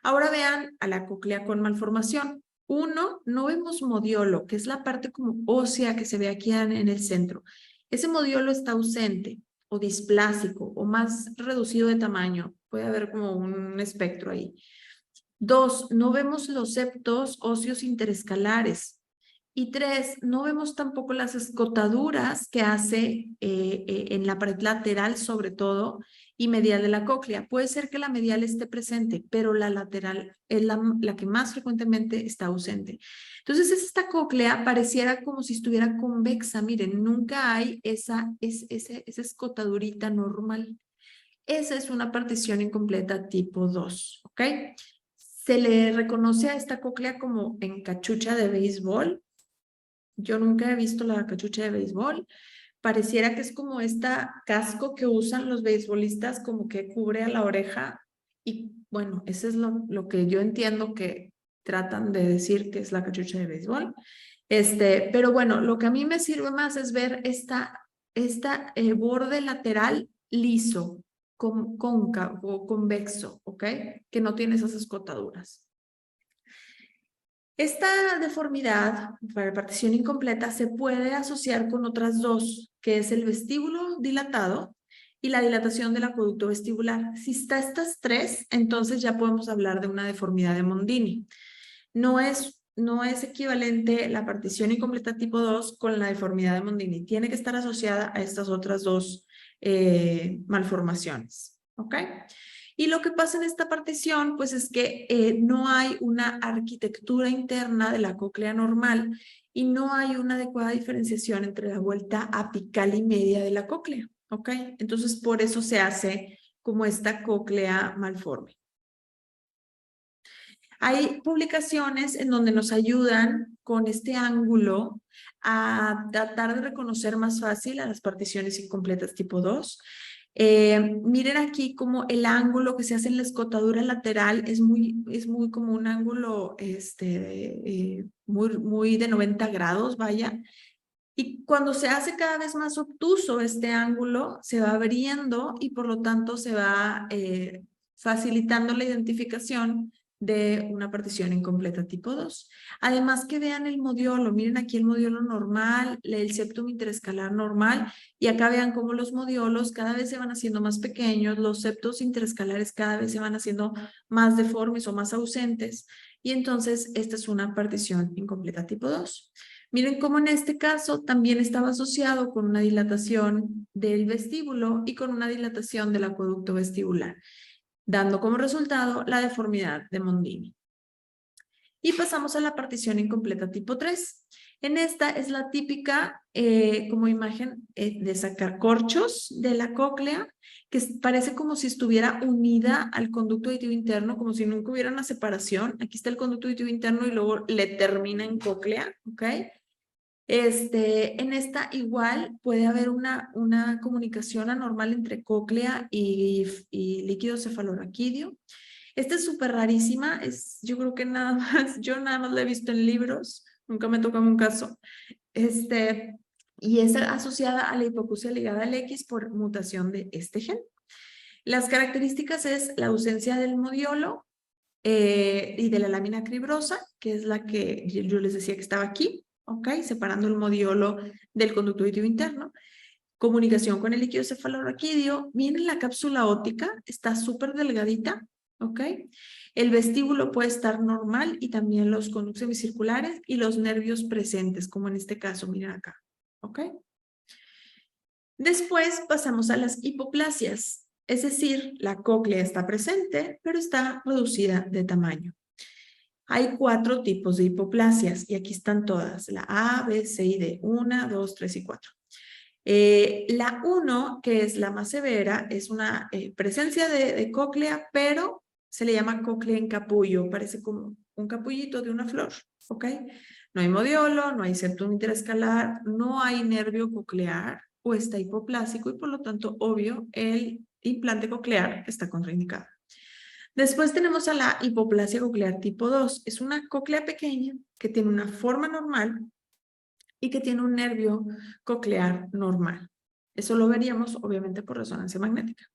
Ahora vean a la cóclea con malformación. Uno, no vemos modiolo, que es la parte como ósea que se ve aquí en el centro. Ese modiolo está ausente o displásico o más reducido de tamaño. Puede haber como un espectro ahí. Dos, no vemos los septos óseos interescalares. Y tres, no vemos tampoco las escotaduras que hace en la pared lateral, sobre todo, y medial de la cóclea. Puede ser que la medial esté presente, pero la lateral es la que más frecuentemente está ausente. Entonces, esta cóclea pareciera como si estuviera convexa. Miren, nunca hay esa escotadurita normal. Esa es una partición incompleta tipo 2, ¿ok? Se le reconoce a esta cóclea como en cachucha de béisbol. Yo nunca he visto la cachucha de béisbol. Pareciera que es como esta casco que usan los beisbolistas como que cubre a la oreja. Y bueno, eso es lo que yo entiendo que tratan de decir que es la cachucha de béisbol. Pero bueno, lo que a mí me sirve más es ver esta borde lateral liso, cóncavo o convexo, ¿ok? Que no tiene esas escotaduras. Esta deformidad, para partición incompleta, se puede asociar con otras dos, que es el vestíbulo dilatado y la dilatación del acueducto vestibular. Si está estas tres, entonces ya podemos hablar de una deformidad de Mondini. No es equivalente la partición incompleta tipo 2 con la deformidad de Mondini. Tiene que estar asociada a estas otras dos malformaciones. ¿Ok? Y lo que pasa en esta partición, pues es que no hay una arquitectura interna de la cóclea normal y no hay una adecuada diferenciación entre la vuelta apical y media de la cóclea, ¿ok? Entonces, por eso se hace como esta cóclea malforme. Hay publicaciones en donde nos ayudan con este ángulo a tratar de reconocer más fácil a las particiones incompletas tipo 2. Miren aquí como el ángulo que se hace en la escotadura lateral es muy como un ángulo muy de 90 grados, vaya. Y cuando se hace cada vez más obtuso este ángulo, se va abriendo y por lo tanto se va facilitando la identificación de una partición incompleta tipo 2. Además que vean el modiolo, miren aquí el modiolo normal, el septum interescalar normal, y acá vean cómo los modiolos cada vez se van haciendo más pequeños, los septos interescalares cada vez se van haciendo más deformes o más ausentes, y entonces esta es una partición incompleta tipo 2. Miren cómo en este caso también estaba asociado con una dilatación del vestíbulo y con una dilatación del acueducto vestibular, dando como resultado la deformidad de Mondini. Y pasamos a la partición incompleta tipo 3. En esta es la típica como imagen de sacar corchos de la cóclea, que parece como si estuviera unida al conducto auditivo interno, como si nunca hubiera una separación. Aquí está el conducto auditivo interno y luego le termina en cóclea, ¿ok? En esta igual puede haber una comunicación anormal entre cóclea y líquido cefalorraquídeo. Esta es súper rarísima, yo creo que yo nada más la he visto en libros, nunca me tocó un caso. Y es asociada a la hipoacusia ligada al X por mutación de este gen. Las características es la ausencia del modiolo y de la lámina cribrosa, que es la que yo les decía que estaba aquí. ¿Ok? Separando el modiolo del conducto auditivo interno. Comunicación con el líquido cefalorraquídeo. Miren la cápsula óptica, está súper delgadita. ¿Ok? El vestíbulo puede estar normal y también los conductos semicirculares y los nervios presentes, como en este caso, miren acá. ¿Ok? Después pasamos a las hipoplasias, es decir, la cóclea está presente, pero está reducida de tamaño. Hay 4 tipos de hipoplasias y aquí están todas, la A, B, C y D, 1, 2, 3 y 4. La 1, que es la más severa, es una presencia de cóclea, pero se le llama cóclea en capullo, parece como un capullito de una flor, ¿ok? No hay modiolo, no hay septum interescalar, no hay nervio coclear o está hipoplásico y por lo tanto, obvio, el implante coclear está contraindicado. Después tenemos a la hipoplasia coclear tipo 2. Es una cóclea pequeña que tiene una forma normal y que tiene un nervio coclear normal. Eso lo veríamos obviamente por resonancia magnética.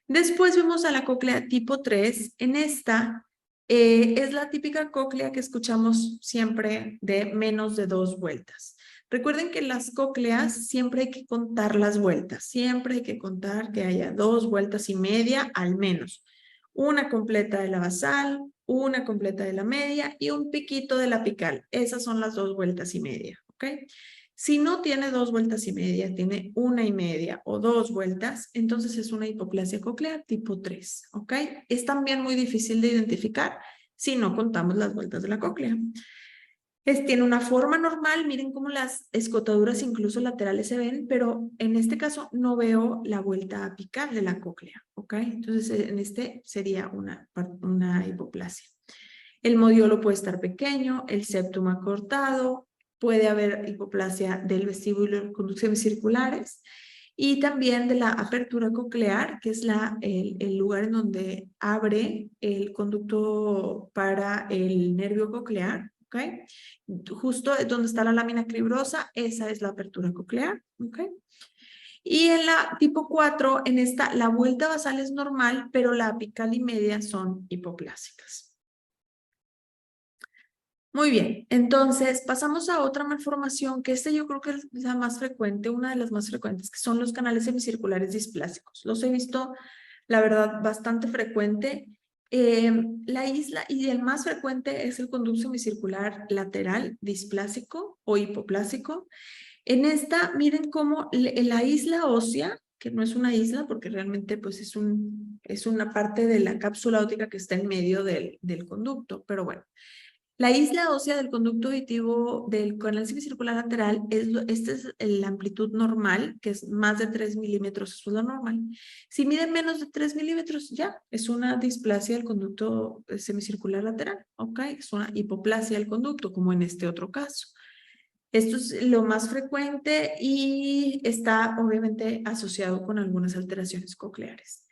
Después vemos a la cóclea tipo 3. En esta Es la típica cóclea que escuchamos siempre de menos de 2 vueltas. Recuerden que las cócleas siempre hay que contar las vueltas, siempre hay que contar que haya 2 vueltas y media al menos. Una completa de la basal, una completa de la media y un piquito de la apical. Esas son las 2 vueltas y media, ¿ok? Si no tiene 2 vueltas y media, tiene 1,5 o 2 vueltas, entonces es una hipoplasia coclear tipo 3, ¿ok? Es también muy difícil de identificar si no contamos las vueltas de la cóclea. Tiene una forma normal, miren cómo las escotaduras incluso laterales se ven, pero en este caso no veo la vuelta apical de la cóclea, ¿ok? Entonces en este sería una hipoplasia. El modiolo puede estar pequeño, el septum acortado, puede haber hipoplasia del vestíbulo, conducciones circulares y también de la apertura coclear, que es el lugar en donde abre el conducto para el nervio coclear, ¿ok? Justo donde está la lámina cribrosa, esa es la apertura coclear, ¿ok? Y en la tipo 4, en esta, la vuelta basal es normal, pero la apical y media son hipoplásicas. Muy bien, entonces pasamos a otra malformación que yo creo que es la más frecuente, una de las más frecuentes, que son los canales semicirculares displásicos. Los he visto, la verdad, bastante frecuente. La isla y el más frecuente es el conducto semicircular lateral displásico o hipoplásico. En esta, miren cómo la isla ósea, que no es una isla porque realmente pues es una parte de la cápsula óptica que está en medio del conducto, pero bueno. La isla ósea del conducto auditivo del canal semicircular lateral, esta es la amplitud normal, que es más de 3 milímetros, eso es lo normal. Si mide menos de 3 milímetros, ya, es una displasia del conducto semicircular lateral, ¿ok? Es una hipoplasia del conducto, como en este otro caso. Esto es lo más frecuente y está obviamente asociado con algunas alteraciones cocleares.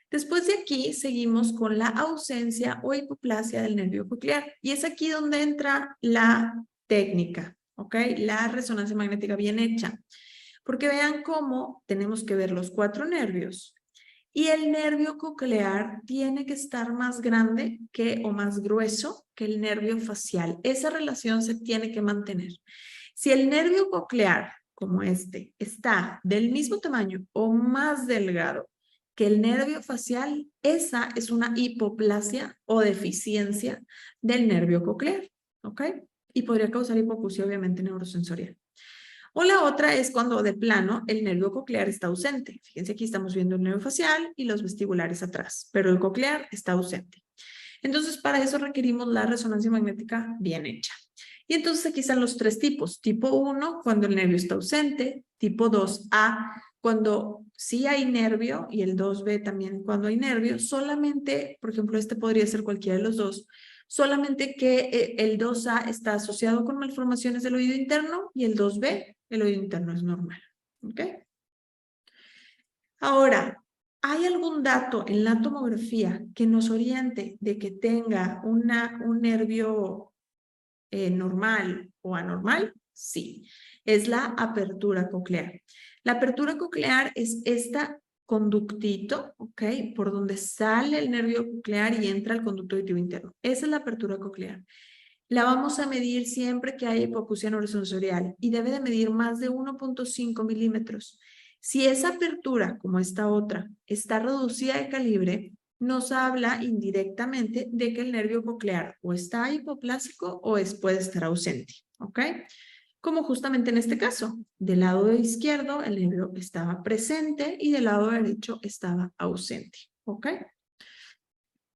Después de aquí seguimos con la ausencia o hipoplasia del nervio coclear y es aquí donde entra la técnica, ¿ok? La resonancia magnética bien hecha, porque vean cómo tenemos que ver los 4 nervios y el nervio coclear tiene que estar más grande o más grueso que el nervio facial. Esa relación se tiene que mantener. Si el nervio coclear, como este, está del mismo tamaño o más delgado que el nervio facial, esa es una hipoplasia o deficiencia del nervio coclear, ¿ok? Y podría causar hipoacusia, obviamente, neurosensorial. O la otra es cuando de plano el nervio coclear está ausente. Fíjense, aquí estamos viendo el nervio facial y los vestibulares atrás, pero el coclear está ausente. Entonces, para eso requerimos la resonancia magnética bien hecha. Y entonces aquí están los 3 tipos. Tipo 1, cuando el nervio está ausente. Tipo 2A, cuando sí hay nervio. Y el 2B también cuando hay nervio. Solamente, por ejemplo, este podría ser cualquiera de los dos. Solamente que el 2A está asociado con malformaciones del oído interno y el 2B, el oído interno es normal. ¿Ok? Ahora, ¿hay algún dato en la tomografía que nos oriente de que tenga un nervio normal o anormal? Sí, es la apertura coclear. La apertura coclear es esta conductito, ¿ok? Por donde sale el nervio coclear y entra el conducto auditivo interno. Esa es la apertura coclear. La vamos a medir siempre que haya hipoacusia neurosensorial y debe de medir más de 1.5 milímetros. Si esa apertura, como esta otra, está reducida de calibre, nos habla indirectamente de que el nervio coclear o está hipoplásico o puede estar ausente, ¿ok? Como justamente en este caso, del lado izquierdo el nervio estaba presente y del lado derecho estaba ausente, ¿ok?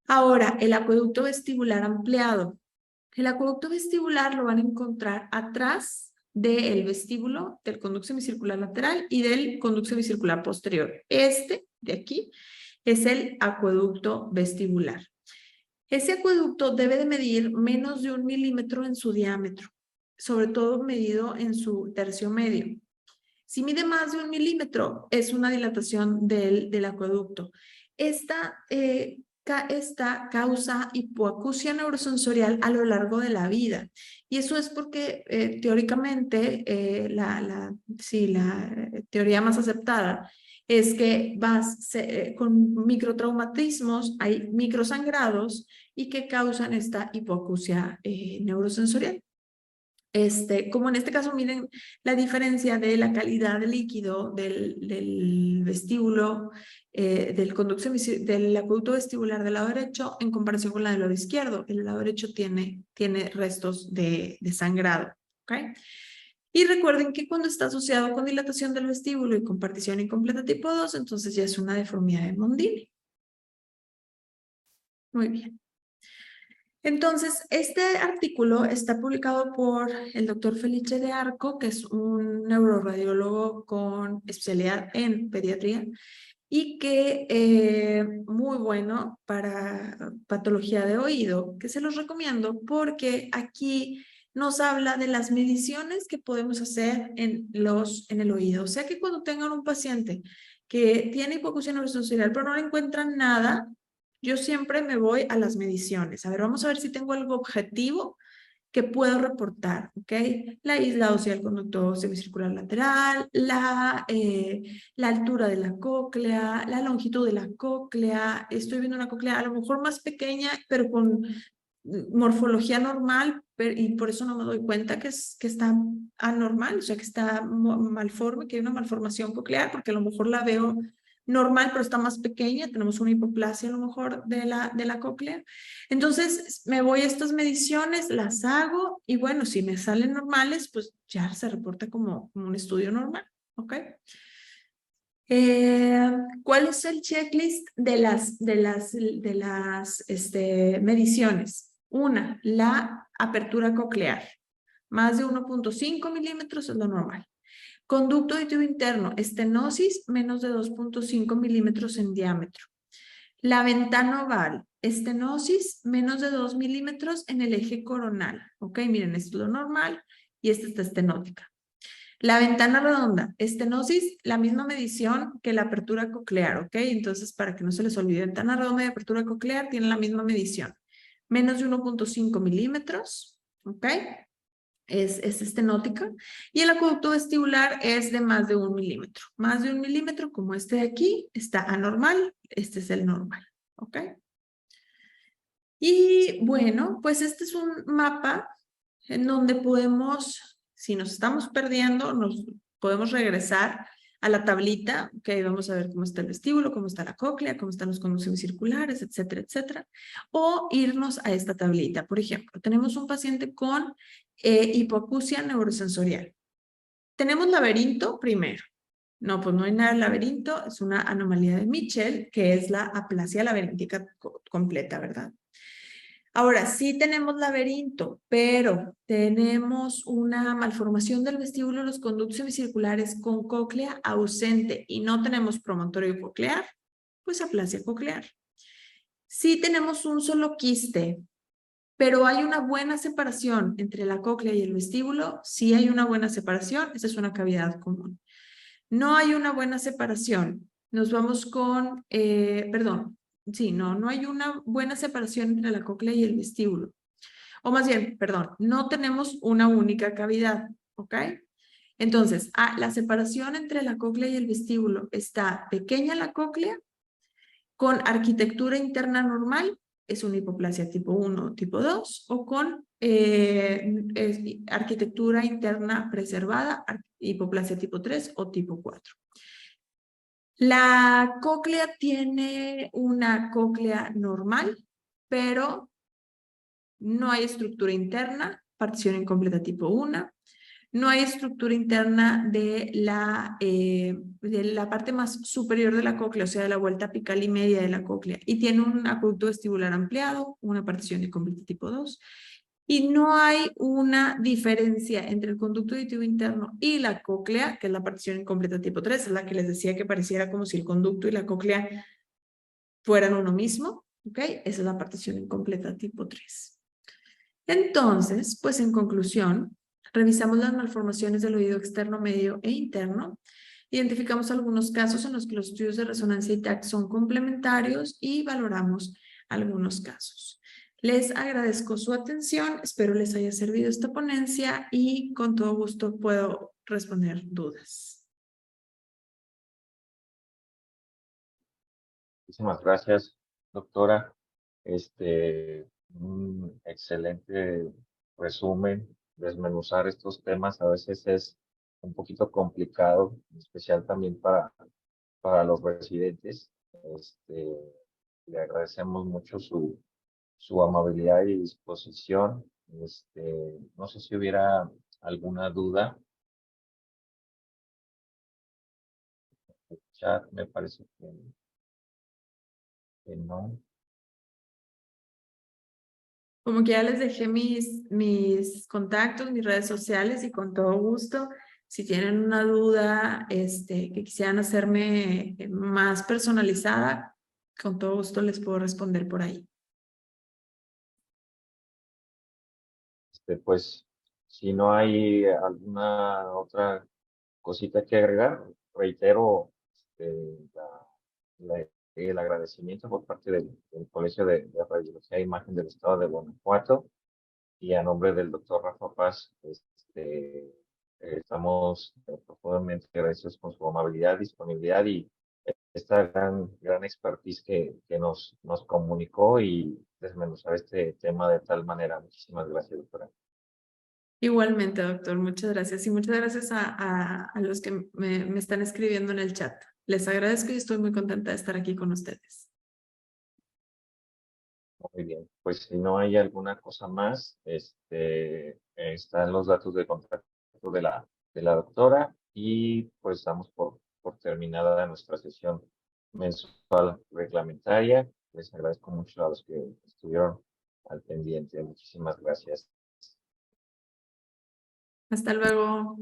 Ahora, el acueducto vestibular ampliado. El acueducto vestibular lo van a encontrar atrás del vestíbulo, del conducto semicircular lateral y del conducto semicircular posterior. Este de aquí es el acueducto vestibular. Ese acueducto debe de medir menos de 1 milímetro en su diámetro, sobre todo medido en su tercio medio. Si mide más de 1 milímetro, es una dilatación del acueducto. Esta causa hipoacusia neurosensorial a lo largo de la vida. Y eso es porque teóricamente, la teoría más aceptada es que con microtraumatismos, hay microsangrados y que causan esta hipoacusia neurosensorial. Como en este caso, miren la diferencia de la calidad del líquido del vestíbulo, del acueducto vestibular del lado derecho en comparación con la del lado izquierdo. El lado derecho tiene restos de sangrado. ¿Ok? Y recuerden que cuando está asociado con dilatación del vestíbulo y con partición incompleta tipo 2, entonces ya es una deformidad de Mondini. Muy bien. Entonces, este artículo está publicado por el doctor Felice de Arco, que es un neuroradiólogo con especialidad en pediatría y que muy bueno para patología de oído, que se los recomiendo porque aquí nos habla de las mediciones que podemos hacer en el oído. O sea que cuando tengan un paciente que tiene hipoacusia neurosensorial pero no le encuentran nada, yo siempre me voy a las mediciones. A ver, vamos a ver si tengo algo objetivo que puedo reportar, ¿ok? La isla ósea del conducto semicircular lateral, la altura de la cóclea, la longitud de la cóclea. Estoy viendo una cóclea a lo mejor más pequeña, pero con morfología normal, y por eso no me doy cuenta que está anormal, o sea, que está malforme, que hay una malformación coclear, porque a lo mejor la veo normal, pero está más pequeña, tenemos una hipoplasia a lo mejor de la cóclea. Entonces, me voy a estas mediciones, las hago, y bueno, si me salen normales, pues ya se reporta como un estudio normal, ¿ok? ¿Cuál es el checklist de las mediciones? Una, la apertura coclear. Más de 1.5 milímetros es lo normal. Conducto auditivo interno, estenosis, menos de 2.5 milímetros en diámetro. La ventana oval, estenosis, menos de 2 milímetros en el eje coronal. Ok, miren, esto es lo normal y esta está estenótica. La ventana redonda, estenosis, la misma medición que la apertura coclear, ¿ok? Entonces, para que no se les olvide, ventana redonda y apertura coclear tienen la misma medición. Menos de 1.5 milímetros, ¿ok? Es estenótica. Y el acueducto vestibular es de más de 1 milímetro. Más de 1 milímetro, como este de aquí, está anormal. Este es el normal, ¿ok? Y bueno, pues este es un mapa en donde podemos, si nos estamos perdiendo, nos podemos regresar a la tablita, que vamos a ver cómo está el vestíbulo, cómo está la cóclea, cómo están los conductos circulares, etcétera, etcétera. O irnos a esta tablita. Por ejemplo, tenemos un paciente con hipoacusia neurosensorial. Tenemos laberinto primero. No, pues no hay nada de laberinto, es una anomalía de Mitchell, que es la aplasia laberíntica completa, ¿verdad? Ahora, sí tenemos laberinto, pero tenemos una malformación del vestíbulo de los conductos semicirculares con cóclea ausente y no tenemos promontorio coclear, pues aplasia coclear. Sí tenemos un solo quiste, pero hay una buena separación entre la cóclea y el vestíbulo. Sí hay una buena separación, esa es una cavidad común. No hay una buena separación. Nos vamos con, sí, no hay una buena separación entre la cóclea y el vestíbulo. O más bien, perdón, no tenemos una única cavidad, ¿ok? Entonces, la separación entre la cóclea y el vestíbulo está pequeña la cóclea, con arquitectura interna normal, es una hipoplasia tipo 1 o tipo 2, o con arquitectura interna preservada, hipoplasia tipo 3 o tipo 4. La cóclea tiene una cóclea normal, pero no hay estructura interna, partición incompleta tipo 1. No hay estructura interna de la parte más superior de la cóclea, o sea, de la vuelta apical y media de la cóclea. Y tiene un acueducto vestibular ampliado, una partición incompleta tipo 2. Y no hay una diferencia entre el conducto auditivo interno y la cóclea, que es la partición incompleta tipo 3, es la que les decía que pareciera como si el conducto y la cóclea fueran uno mismo. ¿Ok? Esa es la partición incompleta tipo 3. Entonces, pues en conclusión, revisamos las malformaciones del oído externo, medio e interno, identificamos algunos casos en los que los estudios de resonancia y TAC son complementarios y valoramos algunos casos. Les agradezco su atención, espero les haya servido esta ponencia y con todo gusto puedo responder dudas. Muchísimas gracias, doctora. Un excelente resumen. Desmenuzar estos temas a veces es un poquito complicado, en especial también para los residentes. Le agradecemos mucho su amabilidad y disposición. No sé si hubiera alguna duda. El chat me parece que no. Como que ya les dejé mis contactos, mis redes sociales y con todo gusto, si tienen una duda que quisieran hacerme más personalizada, con todo gusto les puedo responder por ahí. Pues, si no hay alguna otra cosita que agregar, reitero el agradecimiento por parte del Colegio de Radiología e Imagen del Estado de Guanajuato y a nombre del doctor Rafa Paz, estamos profundamente agradecidos con su amabilidad, disponibilidad y esta gran expertise que nos comunicó y desmenuzar este tema de tal manera. Muchísimas gracias, doctora. Igualmente, doctor, muchas gracias. Y muchas gracias a los que me están escribiendo en el chat. Les agradezco y estoy muy contenta de estar aquí con ustedes. Muy bien, pues si no hay alguna cosa más, están los datos de contacto de la doctora y pues damos por terminada nuestra sesión mensual reglamentaria. Les agradezco mucho a los que estuvieron al pendiente. Muchísimas gracias. Hasta luego.